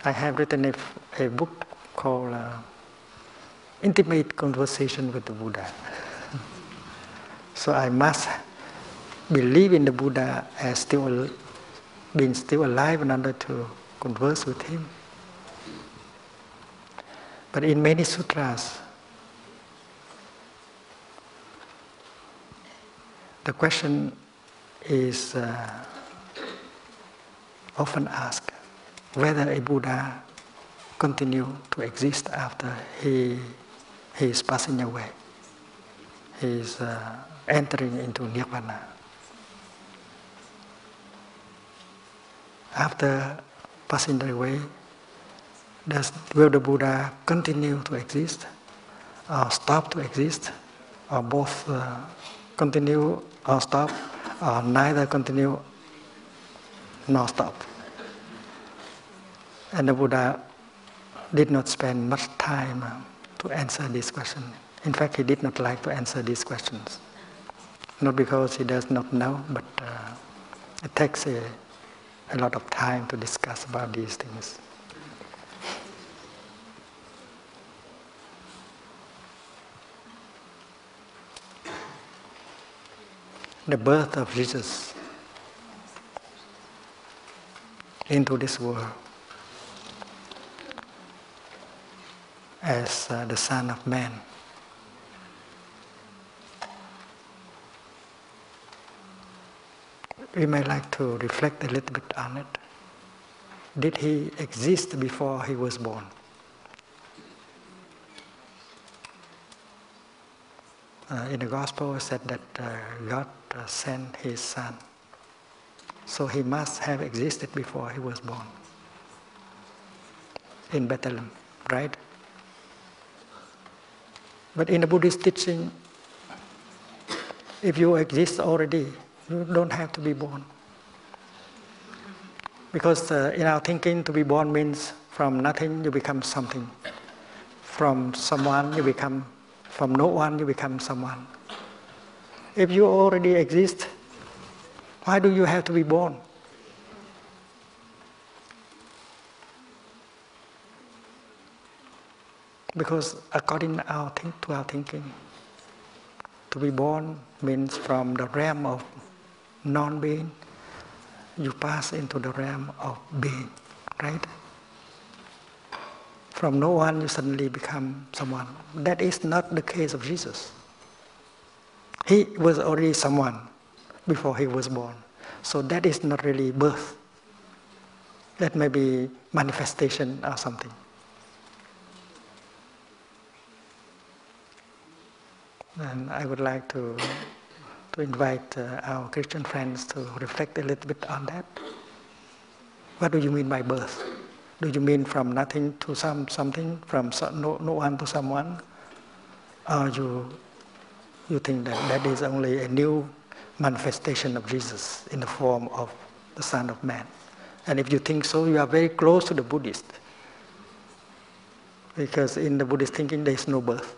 I have written a book called Intimate Conversation with the Buddha. So I must believe in the Buddha as being still alive in order to converse with Him. But in many sutras, the question is often asked whether a Buddha continue to exist after he is passing away. He is entering into Nirvana. After passing away, will the Buddha continue to exist, or stop to exist, or both continue or stop, or neither continue non-stop. And the Buddha did not spend much time to answer this question. In fact, he did not like to answer these questions. Not because he does not know, but it takes a lot of time to discuss about these things. The birth of Jesus into this world as the Son of Man. We may like to reflect a little bit on it. Did he exist before he was born? In the Gospel, it said that God sent His Son. So He must have existed before He was born. In Bethlehem, right? But in the Buddhist teaching, if you exist already, you don't have to be born. Because in our thinking, to be born means from nothing you become something. From someone you become, from no one you become someone. If you already exist, why do you have to be born? Because according to our thinking, to be born means from the realm of non-being, you pass into the realm of being, right? From no one you suddenly become someone. That is not the case of Jesus. He was already someone before he was born. So that is not really birth. That may be manifestation or something. And I would like to invite our Christian friends to reflect a little bit on that. What do you mean by birth? Do you mean from nothing to something, from no one to someone? Or you think that is only a new manifestation of Jesus in the form of the Son of Man? And if you think so, you are very close to the Buddhist. Because in the Buddhist thinking, there is no birth.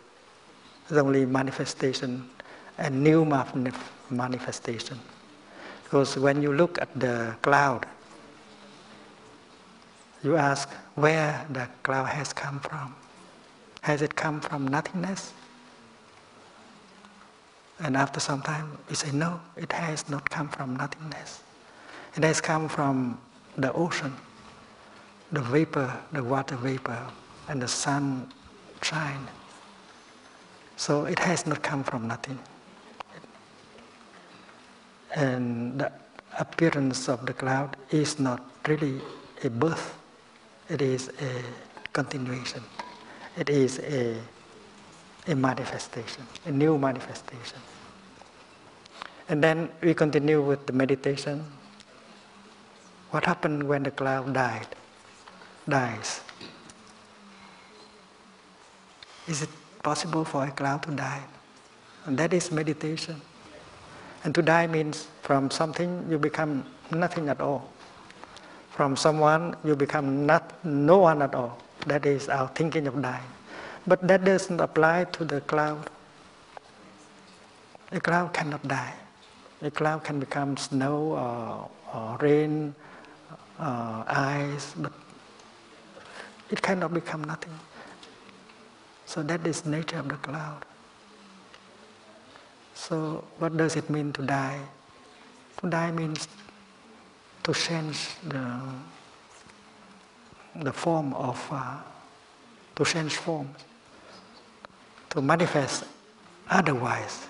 There's only manifestation and new manifestation. Because when you look at the cloud, you ask where the cloud has come from. Has it come from nothingness? And after some time, you say, no, it has not come from nothingness. It has come from the ocean, the vapor, the water vapor, and the sunshine. So it has not come from nothing. And the appearance of the cloud is not really a birth. It is a continuation. It is a manifestation, a new manifestation. And then we continue with the meditation. What happened when the cloud dies? Is it possible for a cloud to die? And that is meditation. And to die means from something you become nothing at all. From someone you become no one at all. That is our thinking of dying. But that doesn't apply to the cloud. A cloud cannot die. A cloud can become snow or rain, ice, but it cannot become nothing. So that is nature of the cloud. So what does it mean to die? To die means to change the form of, to change form, to manifest otherwise.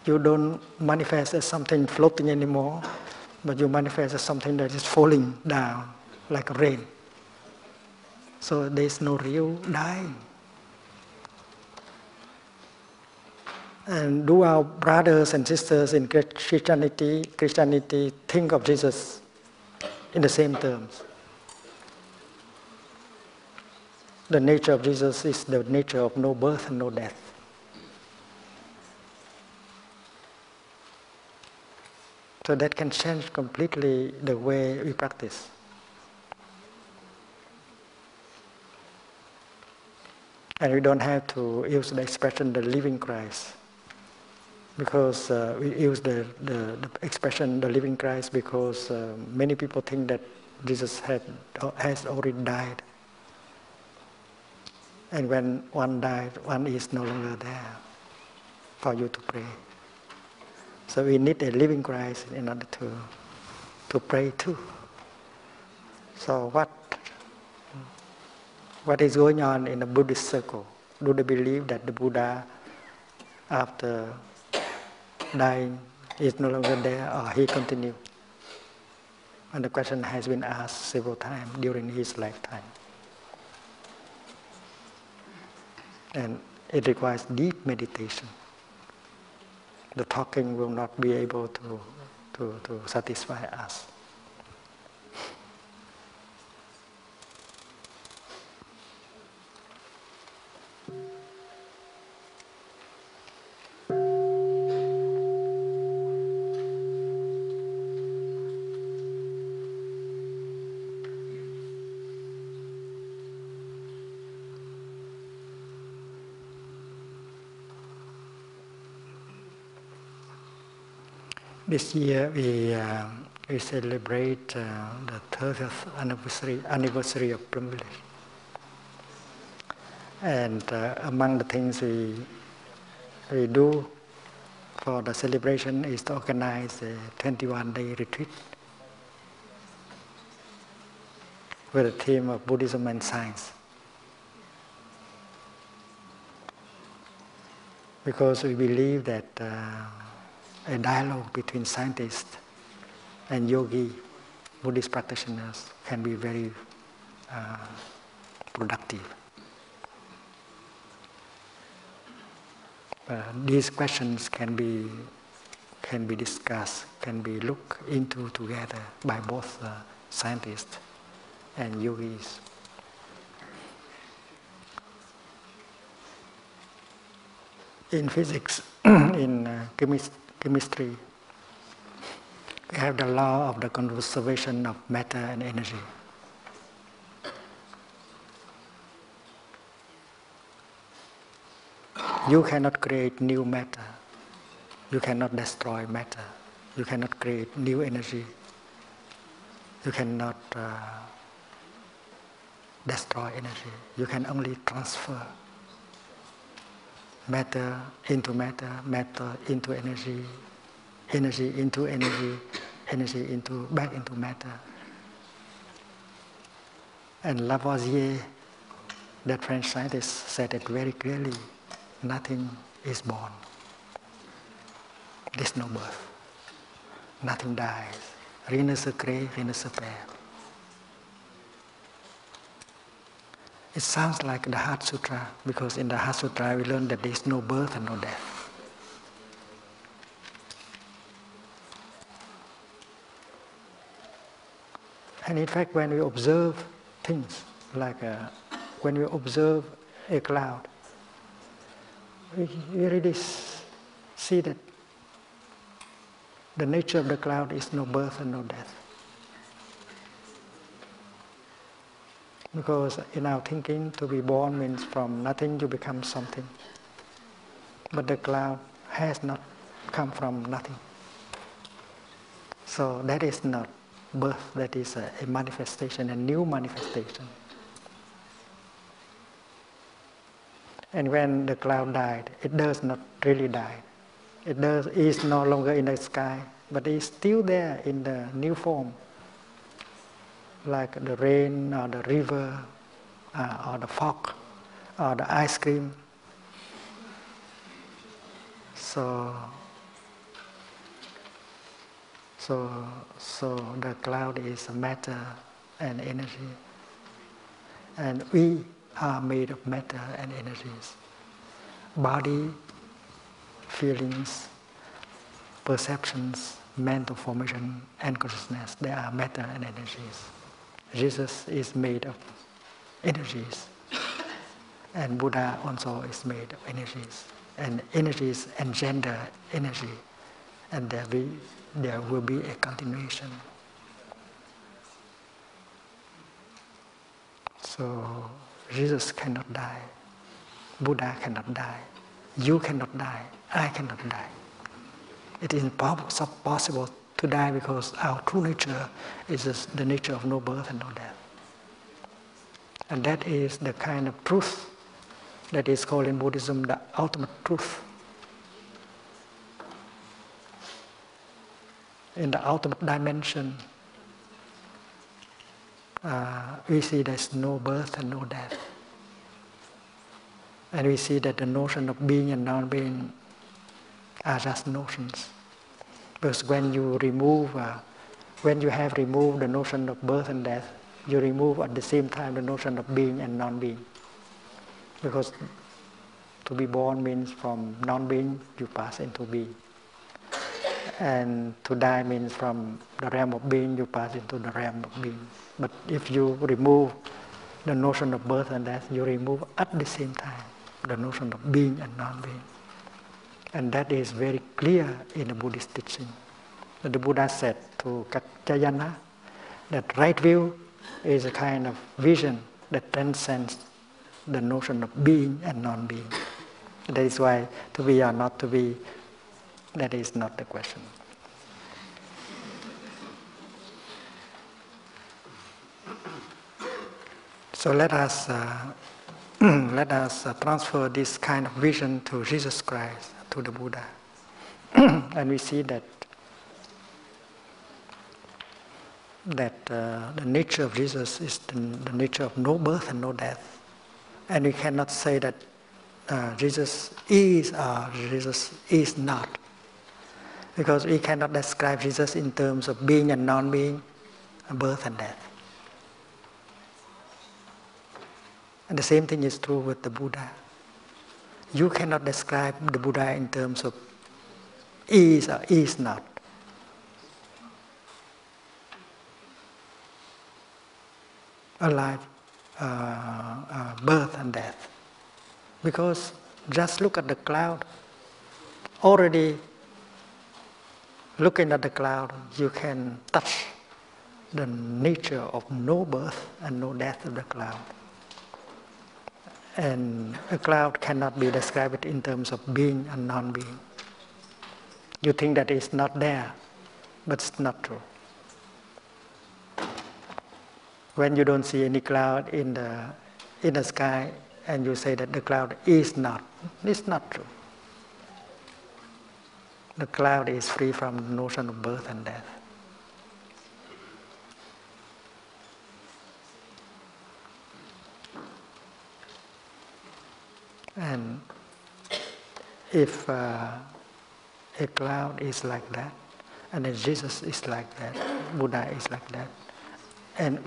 You don't manifest as something floating anymore, but you manifest as something that is falling down like rain. So there is no real dying. And do our brothers and sisters in Christianity think of Jesus in the same terms? The nature of Jesus is the nature of no birth and no death. So that can change completely the way we practice. And we don't have to use the expression the living Christ, because we use the expression the living Christ because many people think that Jesus has already died. And when one died, one is no longer there for you to pray. So we need a living Christ in order to pray too. So what is going on in the Buddhist circle? Do they believe that the Buddha, after dying, is no longer there, or he continued? And the question has been asked several times during his lifetime. And it requires deep meditation. The talking will not be able to satisfy us. This year we celebrate the 30th anniversary of Plum Village. And among the things we do for the celebration is to organize a 21-day retreat with the theme of Buddhism and science. Because we believe that a dialogue between scientists and yogi, Buddhist practitioners, can be very productive. These questions can be discussed, can be looked into together by both scientists and yogis. In physics, in chemistry, we have the law of the conservation of matter and energy. You cannot create new matter. You cannot destroy matter. You cannot create new energy. You cannot destroy energy. You can only transfer matter into matter, matter into energy, energy into energy, energy back into matter. And Lavoisier, that French scientist, said it very clearly: nothing is born. There's no birth. Nothing dies. Rien ne se crée, rien ne se perd. It sounds like the Heart Sutra, because in the Heart Sutra we learn that there is no birth and no death. And in fact, when we observe things, like when we observe a cloud, we really see that the nature of the cloud is no birth and no death. Because in our thinking, to be born means from nothing you become something. But the cloud has not come from nothing. So that is not birth, that is a manifestation, a new manifestation. And when the cloud died, it does not really die. It is no longer in the sky, but it is still there in the new form, like the rain or the river or the fog or the ice cream. So the cloud is matter and energy, and we are made of matter and energies. Body, feelings, perceptions, mental formation, and consciousness, they are matter and energies. Jesus is made of energies, and Buddha also is made of energies. And energies engender energy, and there will be a continuation. So Jesus cannot die, Buddha cannot die, you cannot die, I cannot die. It is impossible to die because our true nature is just the nature of no birth and no death. And that is the kind of truth that is called in Buddhism the ultimate truth. In the ultimate dimension, we see there's no birth and no death. And we see that the notion of being and non-being are just notions. Because when you have removed the notion of birth and death, you remove at the same time the notion of being and non-being. Because to be born means from non-being you pass into being. And to die means from the realm of being you pass into the realm of being. But if you remove the notion of birth and death, you remove at the same time the notion of being and non-being. And that is very clear in the Buddhist teaching. The Buddha said to Kaccayana that right view is a kind of vision that transcends the notion of being and non-being. That is why to be or not to be, that is not the question. So let us transfer this kind of vision to Jesus Christ, to the Buddha. And we see that the nature of Jesus is the nature of no birth and no death. And we cannot say that Jesus is or Jesus is not. Because we cannot describe Jesus in terms of being and non-being, birth and death. And the same thing is true with the Buddha. You cannot describe the Buddha in terms of is or is not. Alive, birth and death. Because just look at the cloud. Already looking at the cloud, you can touch the nature of no birth and no death of the cloud. And a cloud cannot be described in terms of being and non-being. You think that it's not there, but it's not true. When you don't see any cloud in the sky and you say that the cloud is not, it's not true. The cloud is free from the notion of birth and death. And if a cloud is like that, and then Jesus is like that, Buddha is like that, and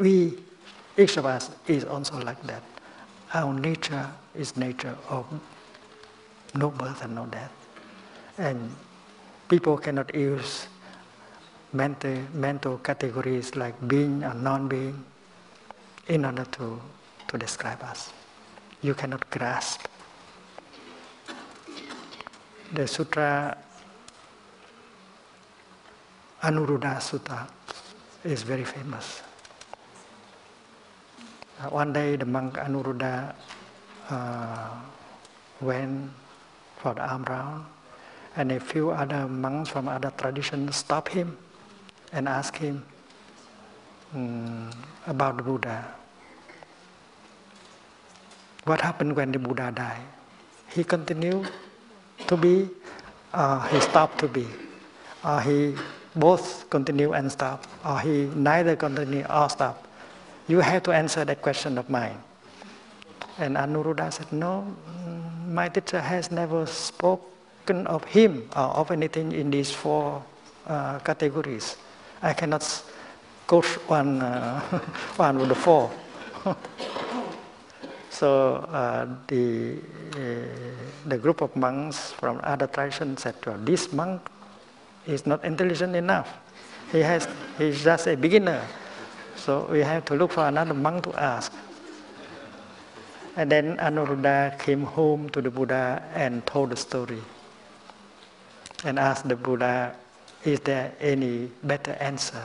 each of us is also like that. Our nature is nature of no birth and no death. And people cannot use mental categories like being or non-being in order to describe us. You cannot grasp. The sutra, Anuruddha Sutta, is very famous. One day the monk Anuruddha went for the arm round, and a few other monks from other traditions stopped him and asked him about the Buddha. What happened when the Buddha died? He continued to be, he stopped to be, or he both continue and stop, or he neither continue or stop. You have to answer that question of mine. And Anuruddha said, no, my teacher has never spoken of him or of anything in these four categories. I cannot coach one with the four. So the group of monks from other traditions said, well, this monk is not intelligent enough. He's just a beginner. So we have to look for another monk to ask. And then Anuruddha came home to the Buddha and told the story. And asked the Buddha, is there any better answer?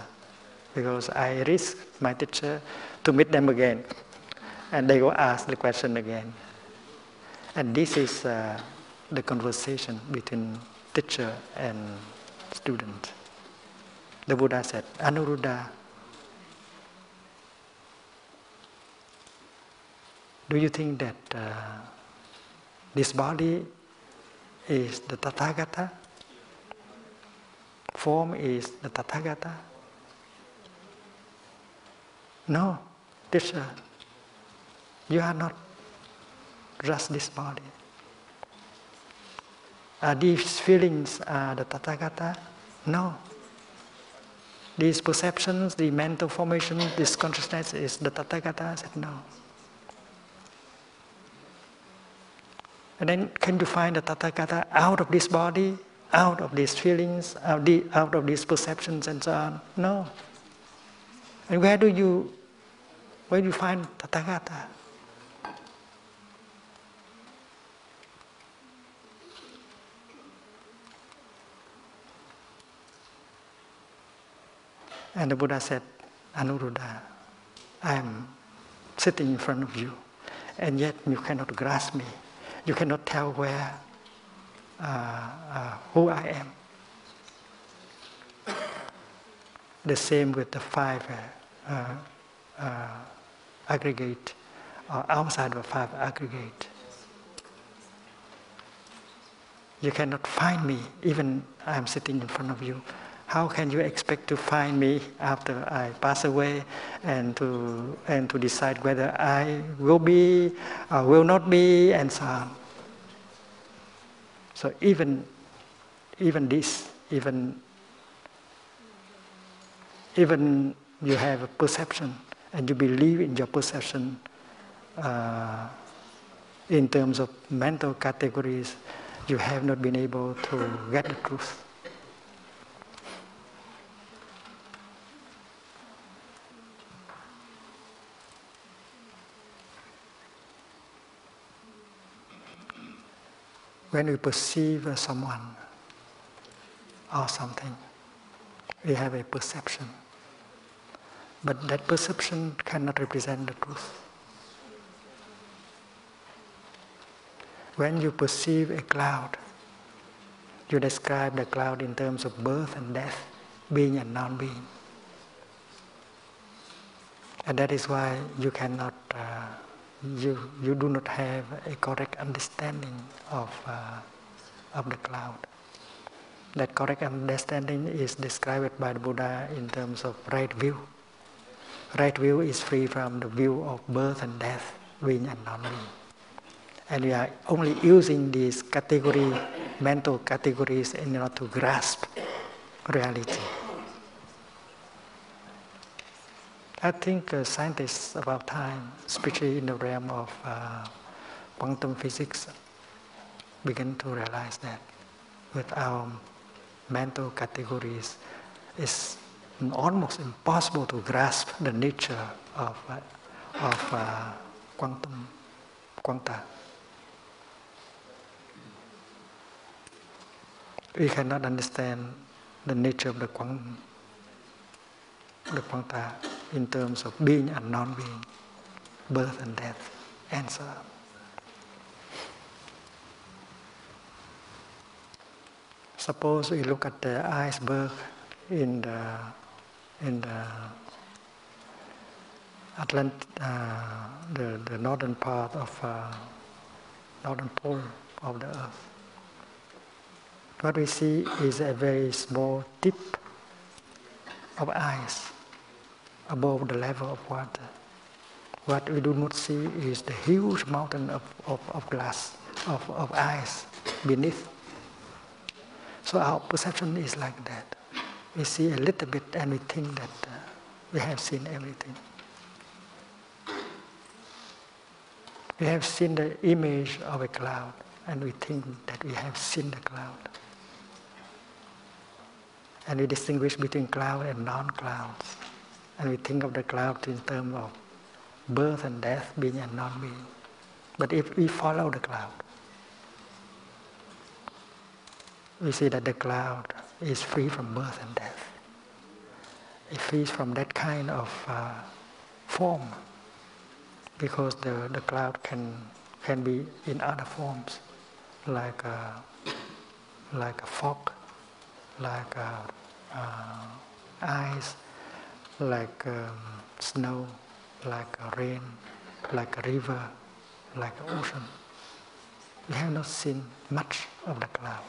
Because I risk my teacher to meet them again, and they will ask the question again. And this is the conversation between teacher and student. The Buddha said, Anuruddha, do you think that this body is the Tathagata? Form is the Tathagata? No, teacher, you are not just this body. These feelings are the Tathagata? No. These perceptions, the mental formation, this consciousness is the Tathagata? I said no. And then can you find the Tathagata out of this body, out of these feelings, out of these perceptions and so on? No. And where do you find Tathagata? And the Buddha said, Anuruddha, I am sitting in front of you, and yet you cannot grasp me. You cannot tell who I am. The same with the five aggregate, or outside of five aggregate. You cannot find me, even I am sitting in front of you. How can you expect to find me after I pass away and to decide whether I will be or will not be, and so on? So even you have a perception and you believe in your perception in terms of mental categories, you have not been able to get the truth. When we perceive someone or something, we have a perception. But that perception cannot represent the truth. When you perceive a cloud, you describe the cloud in terms of birth and death, being and non-being. And that is why you cannot, you do not have a correct understanding of the cloud. That correct understanding is described by the Buddha in terms of right view. Right view is free from the view of birth and death, being and non-being. And we are only using these mental categories in order to grasp reality. I think scientists of our time, especially in the realm of quantum physics, begin to realize that with our mental categories, it's almost impossible to grasp the nature of quanta. We cannot understand the nature of the quanta in terms of being and non-being, birth and death, and so on. Suppose we look at the iceberg in the the northern part of northern pole of the earth. What we see is a very small tip of ice above the level of water. What we do not see is the huge mountain of glass, of ice beneath. So our perception is like that. We see a little bit and we think that we have seen everything. We have seen the image of a cloud and we think that we have seen the cloud. And we distinguish between cloud and non-clouds. And we think of the cloud in terms of birth and death, being and non-being. But if we follow the cloud, we see that the cloud is free from birth and death. It frees from that kind of form, because the cloud can be in other forms, like a fog, like ice, like snow, like rain, like a river, like an ocean. We have not seen much of the cloud.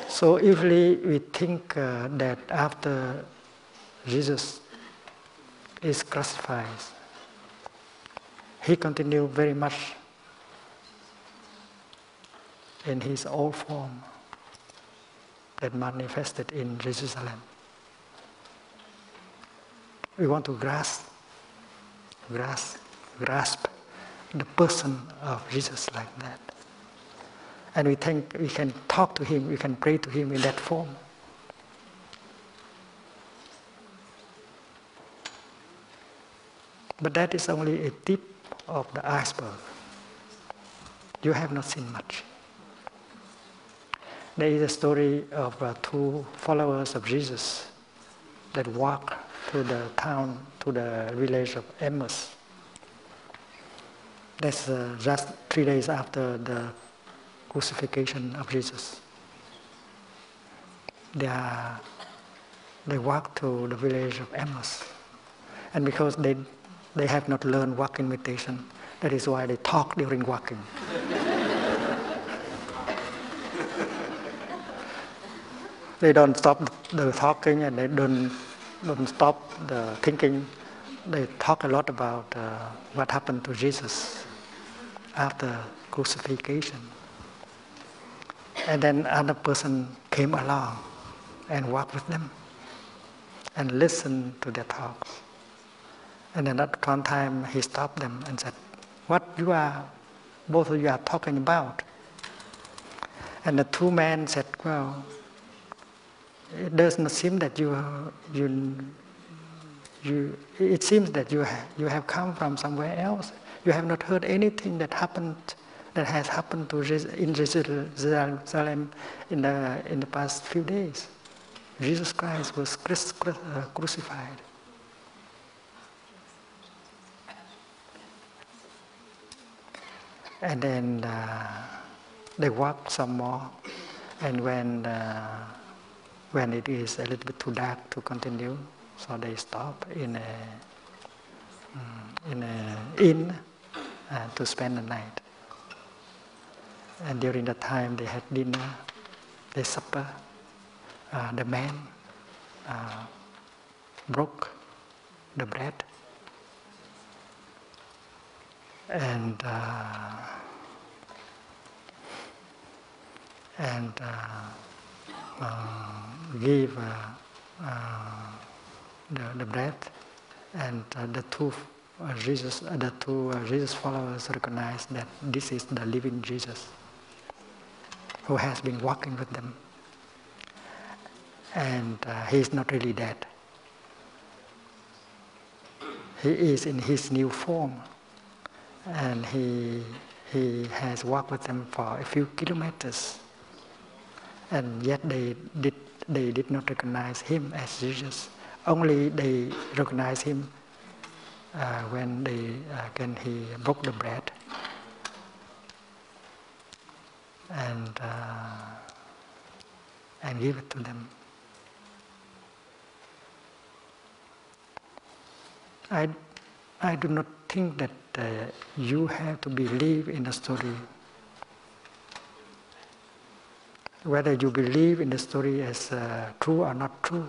So usually we think that after Jesus is crucified, he continued very much in his old form that manifested in Jerusalem. We want to grasp the person of Jesus like that. And we think we can talk to him, we can pray to him in that form. But that is only a tip of the iceberg. You have not seen much. There is a story of two followers of Jesus that walk to the town, to the village of Emmaus. That's just 3 days after the crucifixion of Jesus. They walk to the village of Emmaus. And because they have not learned walking meditation, that is why they talk during walking. They don't stop the talking, and they don't stop the thinking. They talk a lot about what happened to Jesus after crucifixion. And then another person came along and walked with them and listened to their talks. And then at one time he stopped them and said, "What both of you are talking about?" And the two men said, "Well, it does not seem that it seems that you have come from somewhere else. You have not heard anything that has happened in Jerusalem in the past few days. Jesus Christ was crucified." And then they walk some more, and when it is a little bit too dark to continue, so they stop in an inn to spend the night. And during the time they had dinner, they supper. The man broke the bread and give the bread, and the two Jesus followers recognized that this is the living Jesus who has been walking with them, and he is not really dead. He is in his new form, and he has walked with them for a few kilometers, and yet they did not recognize him as Jesus. Only they recognized him when he broke the bread and give it to them. I do not think that you have to believe in the story. Whether you believe in the story as true or not true,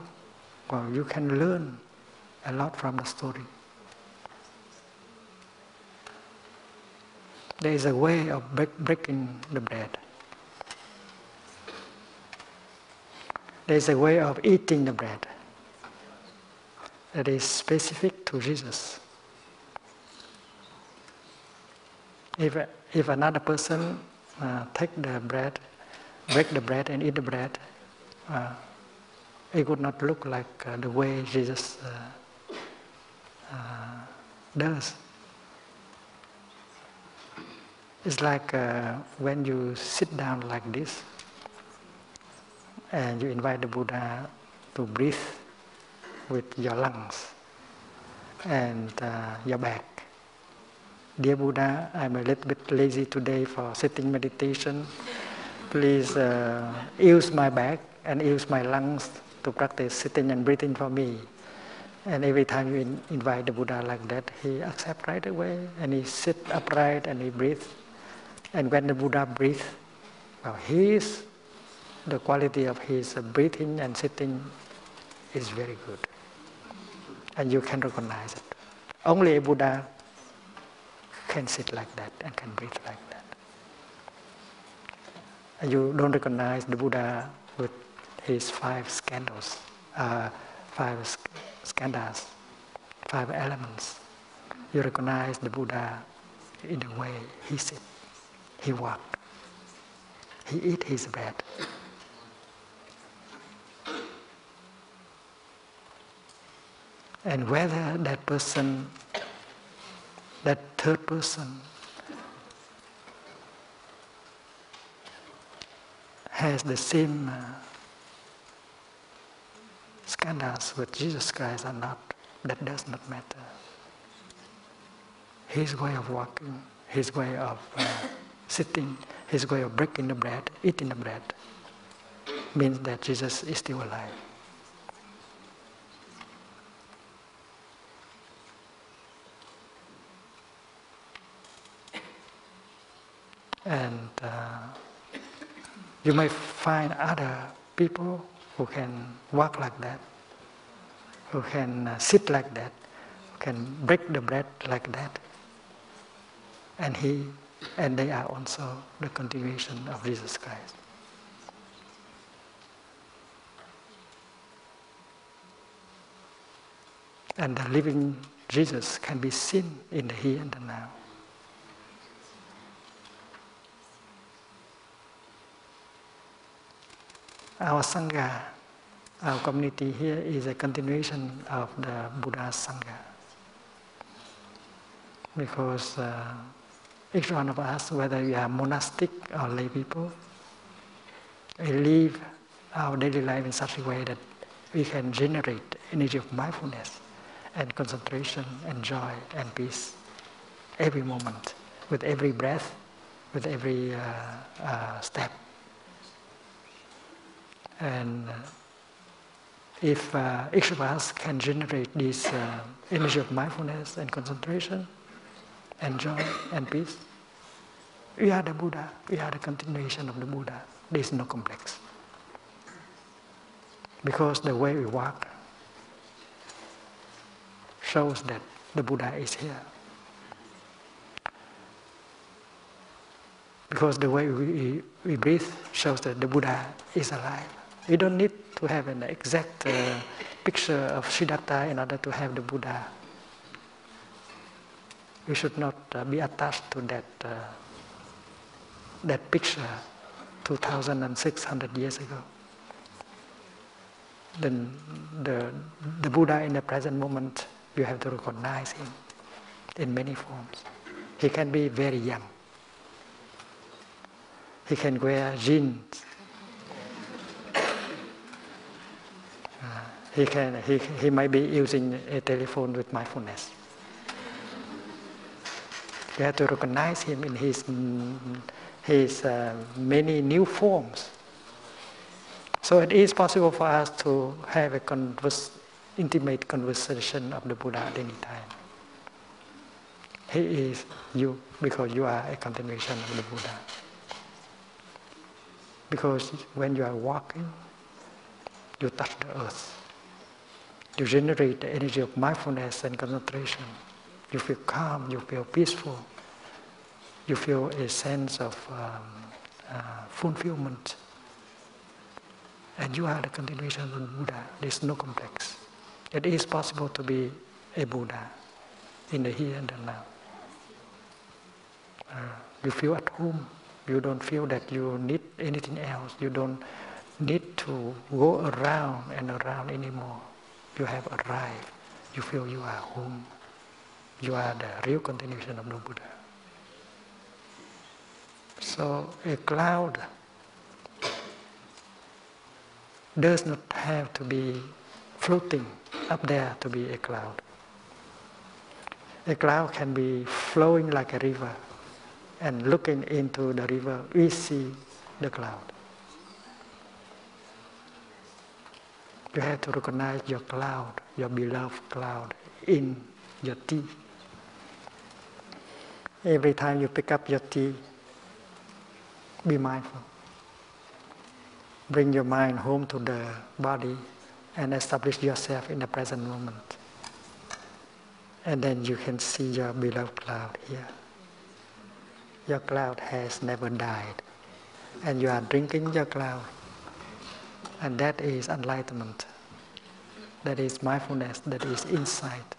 well, you can learn a lot from the story. There is a way of breaking the bread. There is a way of eating the bread that is specific to Jesus. If another person take the bread, break the bread and eat the bread, it would not look like the way Jesus does. It's like when you sit down like this, and you invite the Buddha to breathe with your lungs and your back. Dear Buddha, I'm a little bit lazy today for sitting meditation. Please use my back and use my lungs to practice sitting and breathing for me. And every time you invite the Buddha like that, he accepts right away, and he sits upright and he breathes. And when the Buddha breathes, well, the quality of his breathing and sitting is very good. And you can recognize it. Only a Buddha can sit like that and can breathe like that. And you don't recognize the Buddha with his 5 skandhas, 5 skandhas, 5 elements. You recognize the Buddha in the way he sits, he walks, he eats his bread. And whether that person, that third person, has the same skandhas with Jesus Christ or not, that does not matter. His way of walking, his way of sitting, his way of breaking the bread, eating the bread, means that Jesus is still alive. And you may find other people who can walk like that, who can sit like that, who can break the bread like that. And they are also the continuation of Jesus Christ. And the living Jesus can be seen in the here and the now. Our Sangha, our community here is a continuation of the Buddha's Sangha. Because each one of us, whether we are monastic or lay people, we live our daily life in such a way that we can generate energy of mindfulness and concentration and joy and peace every moment, with every breath, with every step. And if each of us can generate this energy of mindfulness and concentration and joy and peace, we are the Buddha, we are the continuation of the Buddha. There is no complex. Because the way we walk shows that the Buddha is here. Because the way we breathe shows that the Buddha is alive. We don't need to have an exact picture of Siddhartha in order to have the Buddha. We should not be attached to that picture 2,600 years ago. Then the Buddha in the present moment, you have to recognize him in many forms. He can be very young. He can wear jeans. He might be using a telephone with mindfulness. You have to recognize him in his many new forms. So it is possible for us to have a intimate conversation of the Buddha at any time. He is you because you are a continuation of the Buddha. Because when you are walking, you touch the earth. You generate the energy of mindfulness and concentration. You feel calm, you feel peaceful. You feel a sense of fulfillment. And you are the continuation of the Buddha. There is no complex. It is possible to be a Buddha in the here and the now. You feel at home. You don't feel that you need anything else. You don't need to go around and around anymore. You have arrived. You feel you are home. You are the real continuation of the Buddha. So a cloud does not have to be floating up there to be a cloud. A cloud can be flowing like a river, and looking into the river, we see the cloud. You have to recognize your cloud, your beloved cloud, in your tea. Every time you pick up your tea, be mindful. Bring your mind home to the body and establish yourself in the present moment. And then you can see your beloved cloud here. Your cloud has never died. And you are drinking your cloud. And that is enlightenment. That is mindfulness. That is insight.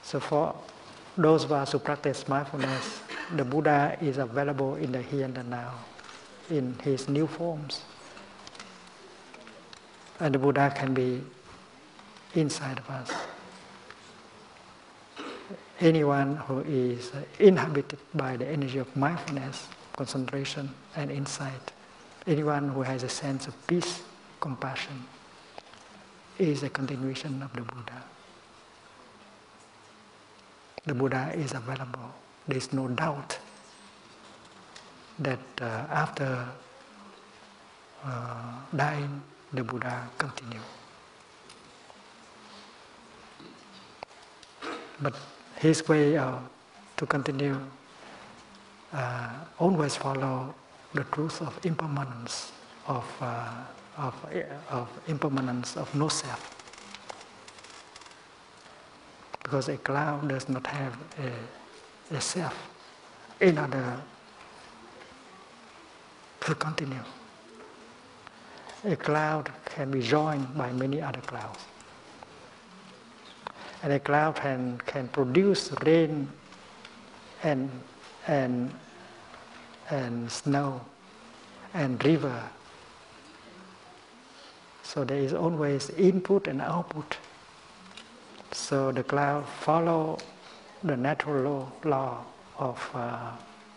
So for those of us who practice mindfulness, the Buddha is available in the here and the now, in his new forms. And the Buddha can be inside of us. Anyone who is inhabited by the energy of mindfulness, concentration and insight, anyone who has a sense of peace, compassion, is a continuation of the Buddha. The Buddha is available. There is no doubt that after dying, the Buddha continues. But his way to continue always follow the truth of impermanence, of impermanence of no self. Because a cloud does not have a self in order to continue. A cloud can be joined by many other clouds. And a cloud can produce rain and snow and river. So there is always input and output. So the cloud follow the natural law of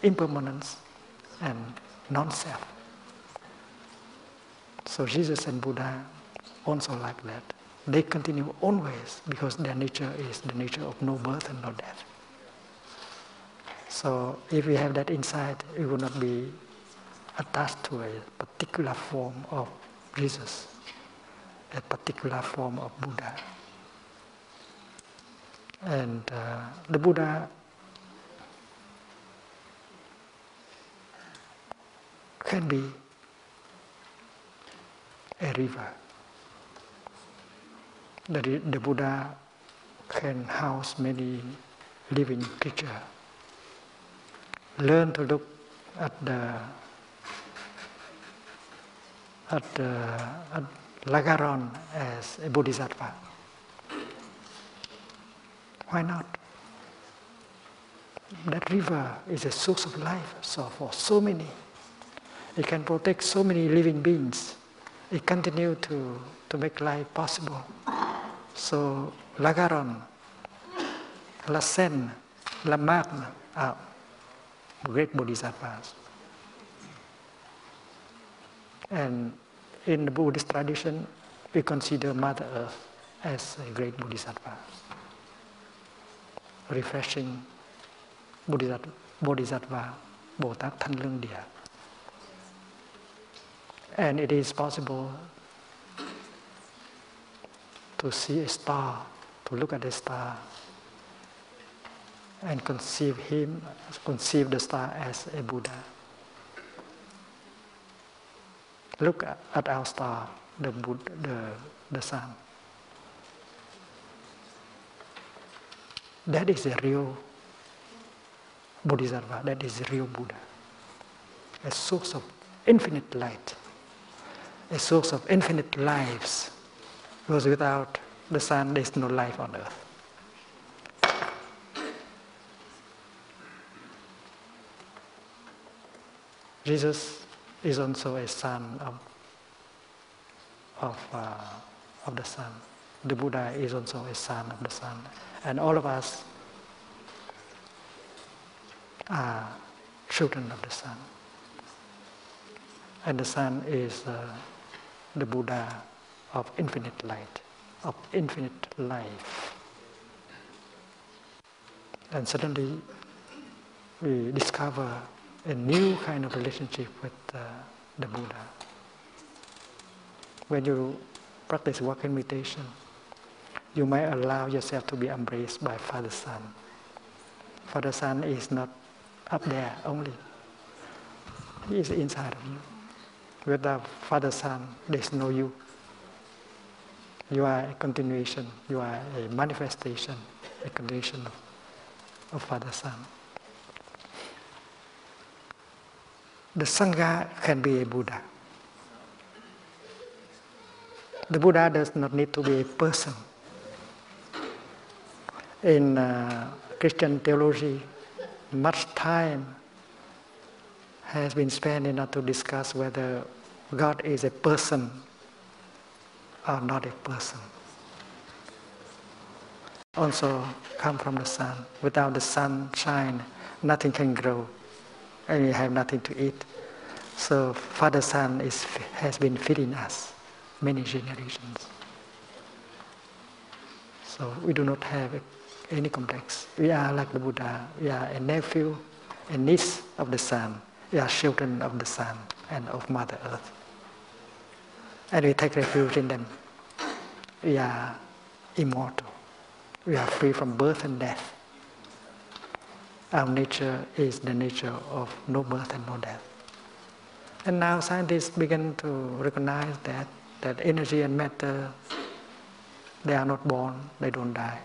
impermanence and non-self. So Jesus and Buddha also like that. They continue always because their nature is the nature of no birth and no death. So if we have that insight, we will not be attached to a particular form of Jesus, a particular form of Buddha. And the Buddha can be a river. The Buddha can house many living creatures. Learn to look at Lagaron as a bodhisattva. Why not? That river is a source of life. So for so many, it can protect so many living beings. It continues to make life possible. So Lagaron, La Seine, La Marne are great bodhisattvas. And in the Buddhist tradition, we consider Mother Earth as a great bodhisattva. Refreshing bodhisattva, Bồ-Tát Thanh Lương Địa. And it is possible to see a star, to look at a star, and conceive the star as a Buddha. Look at our star, the sun. That is a real bodhisattva, that is a real Buddha. A source of infinite light, a source of infinite lives. Because without the sun, there is no life on earth. Jesus is also a son of the sun. The Buddha is also a son of the sun. And all of us are children of the sun. And the sun is the Buddha of infinite light, of infinite life. And suddenly we discover a new kind of relationship with the Buddha. When you practice walking meditation, you might allow yourself to be embraced by Father Sun. Father Sun is not up there only. He is inside of you. Without Father Sun, there is no you. You are a continuation, you are a manifestation, a continuation of Father Sun. The Sangha can be a Buddha. The Buddha does not need to be a person. In Christian theology, much time has been spent in order to discuss whether God is a person or not a person. Also come from the sun. Without the sunshine, nothing can grow, and we have nothing to eat. So Father Sun has been feeding us many generations. So we do not have any complex. We are like the Buddha. We are a nephew, a niece of the sun. We are children of the sun and of Mother Earth. And we take refuge in them. We are immortal. We are free from birth and death. Our nature is the nature of no birth and no death. And now scientists begin to recognize that energy and matter, they are not born, they don't die.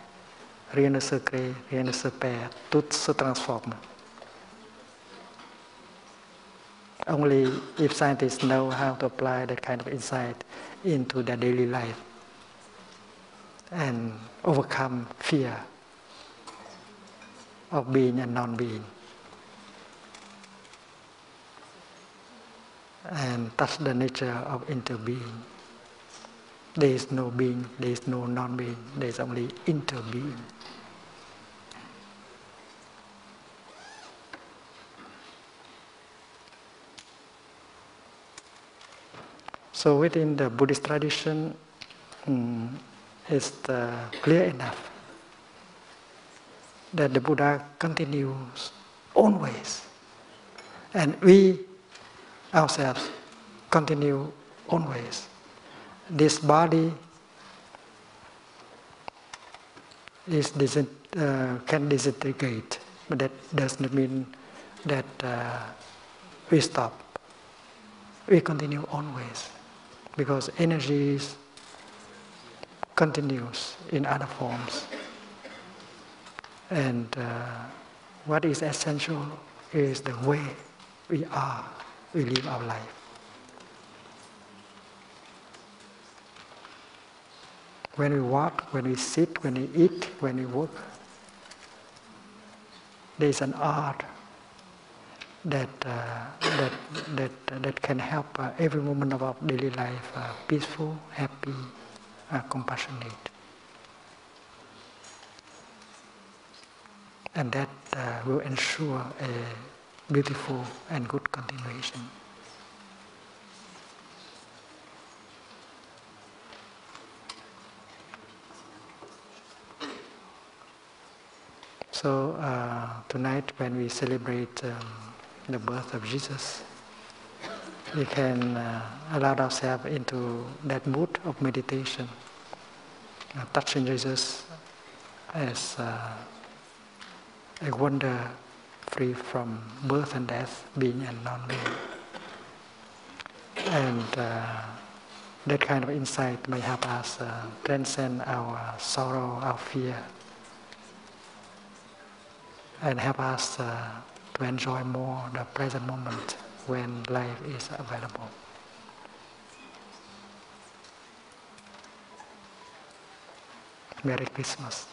Rien ne se crée, rien ne se perd, tout se transforme. Only if scientists know how to apply that kind of insight into their daily life and overcome fear of being and non-being, and touch the nature of interbeing. There is no being, there is no non-being, there is only interbeing. So within the Buddhist tradition, it's clear enough that the Buddha continues always, and we ourselves continue always. This body is can disintegrate, but that does not mean that we stop. We continue always, because energy continues in other forms. And what is essential is the way we live our life. When we walk, when we sit, when we eat, when we work, there is an art that can help every moment of our daily life peaceful, happy, compassionate. And that will ensure a beautiful and good continuation. So tonight, when we celebrate the birth of Jesus, we can allow ourselves into that mood of meditation, touching Jesus as a wonder free from birth and death, being and non-being. And that kind of insight may help us transcend our sorrow, our fear, and help us to enjoy more the present moment when life is available. Merry Christmas.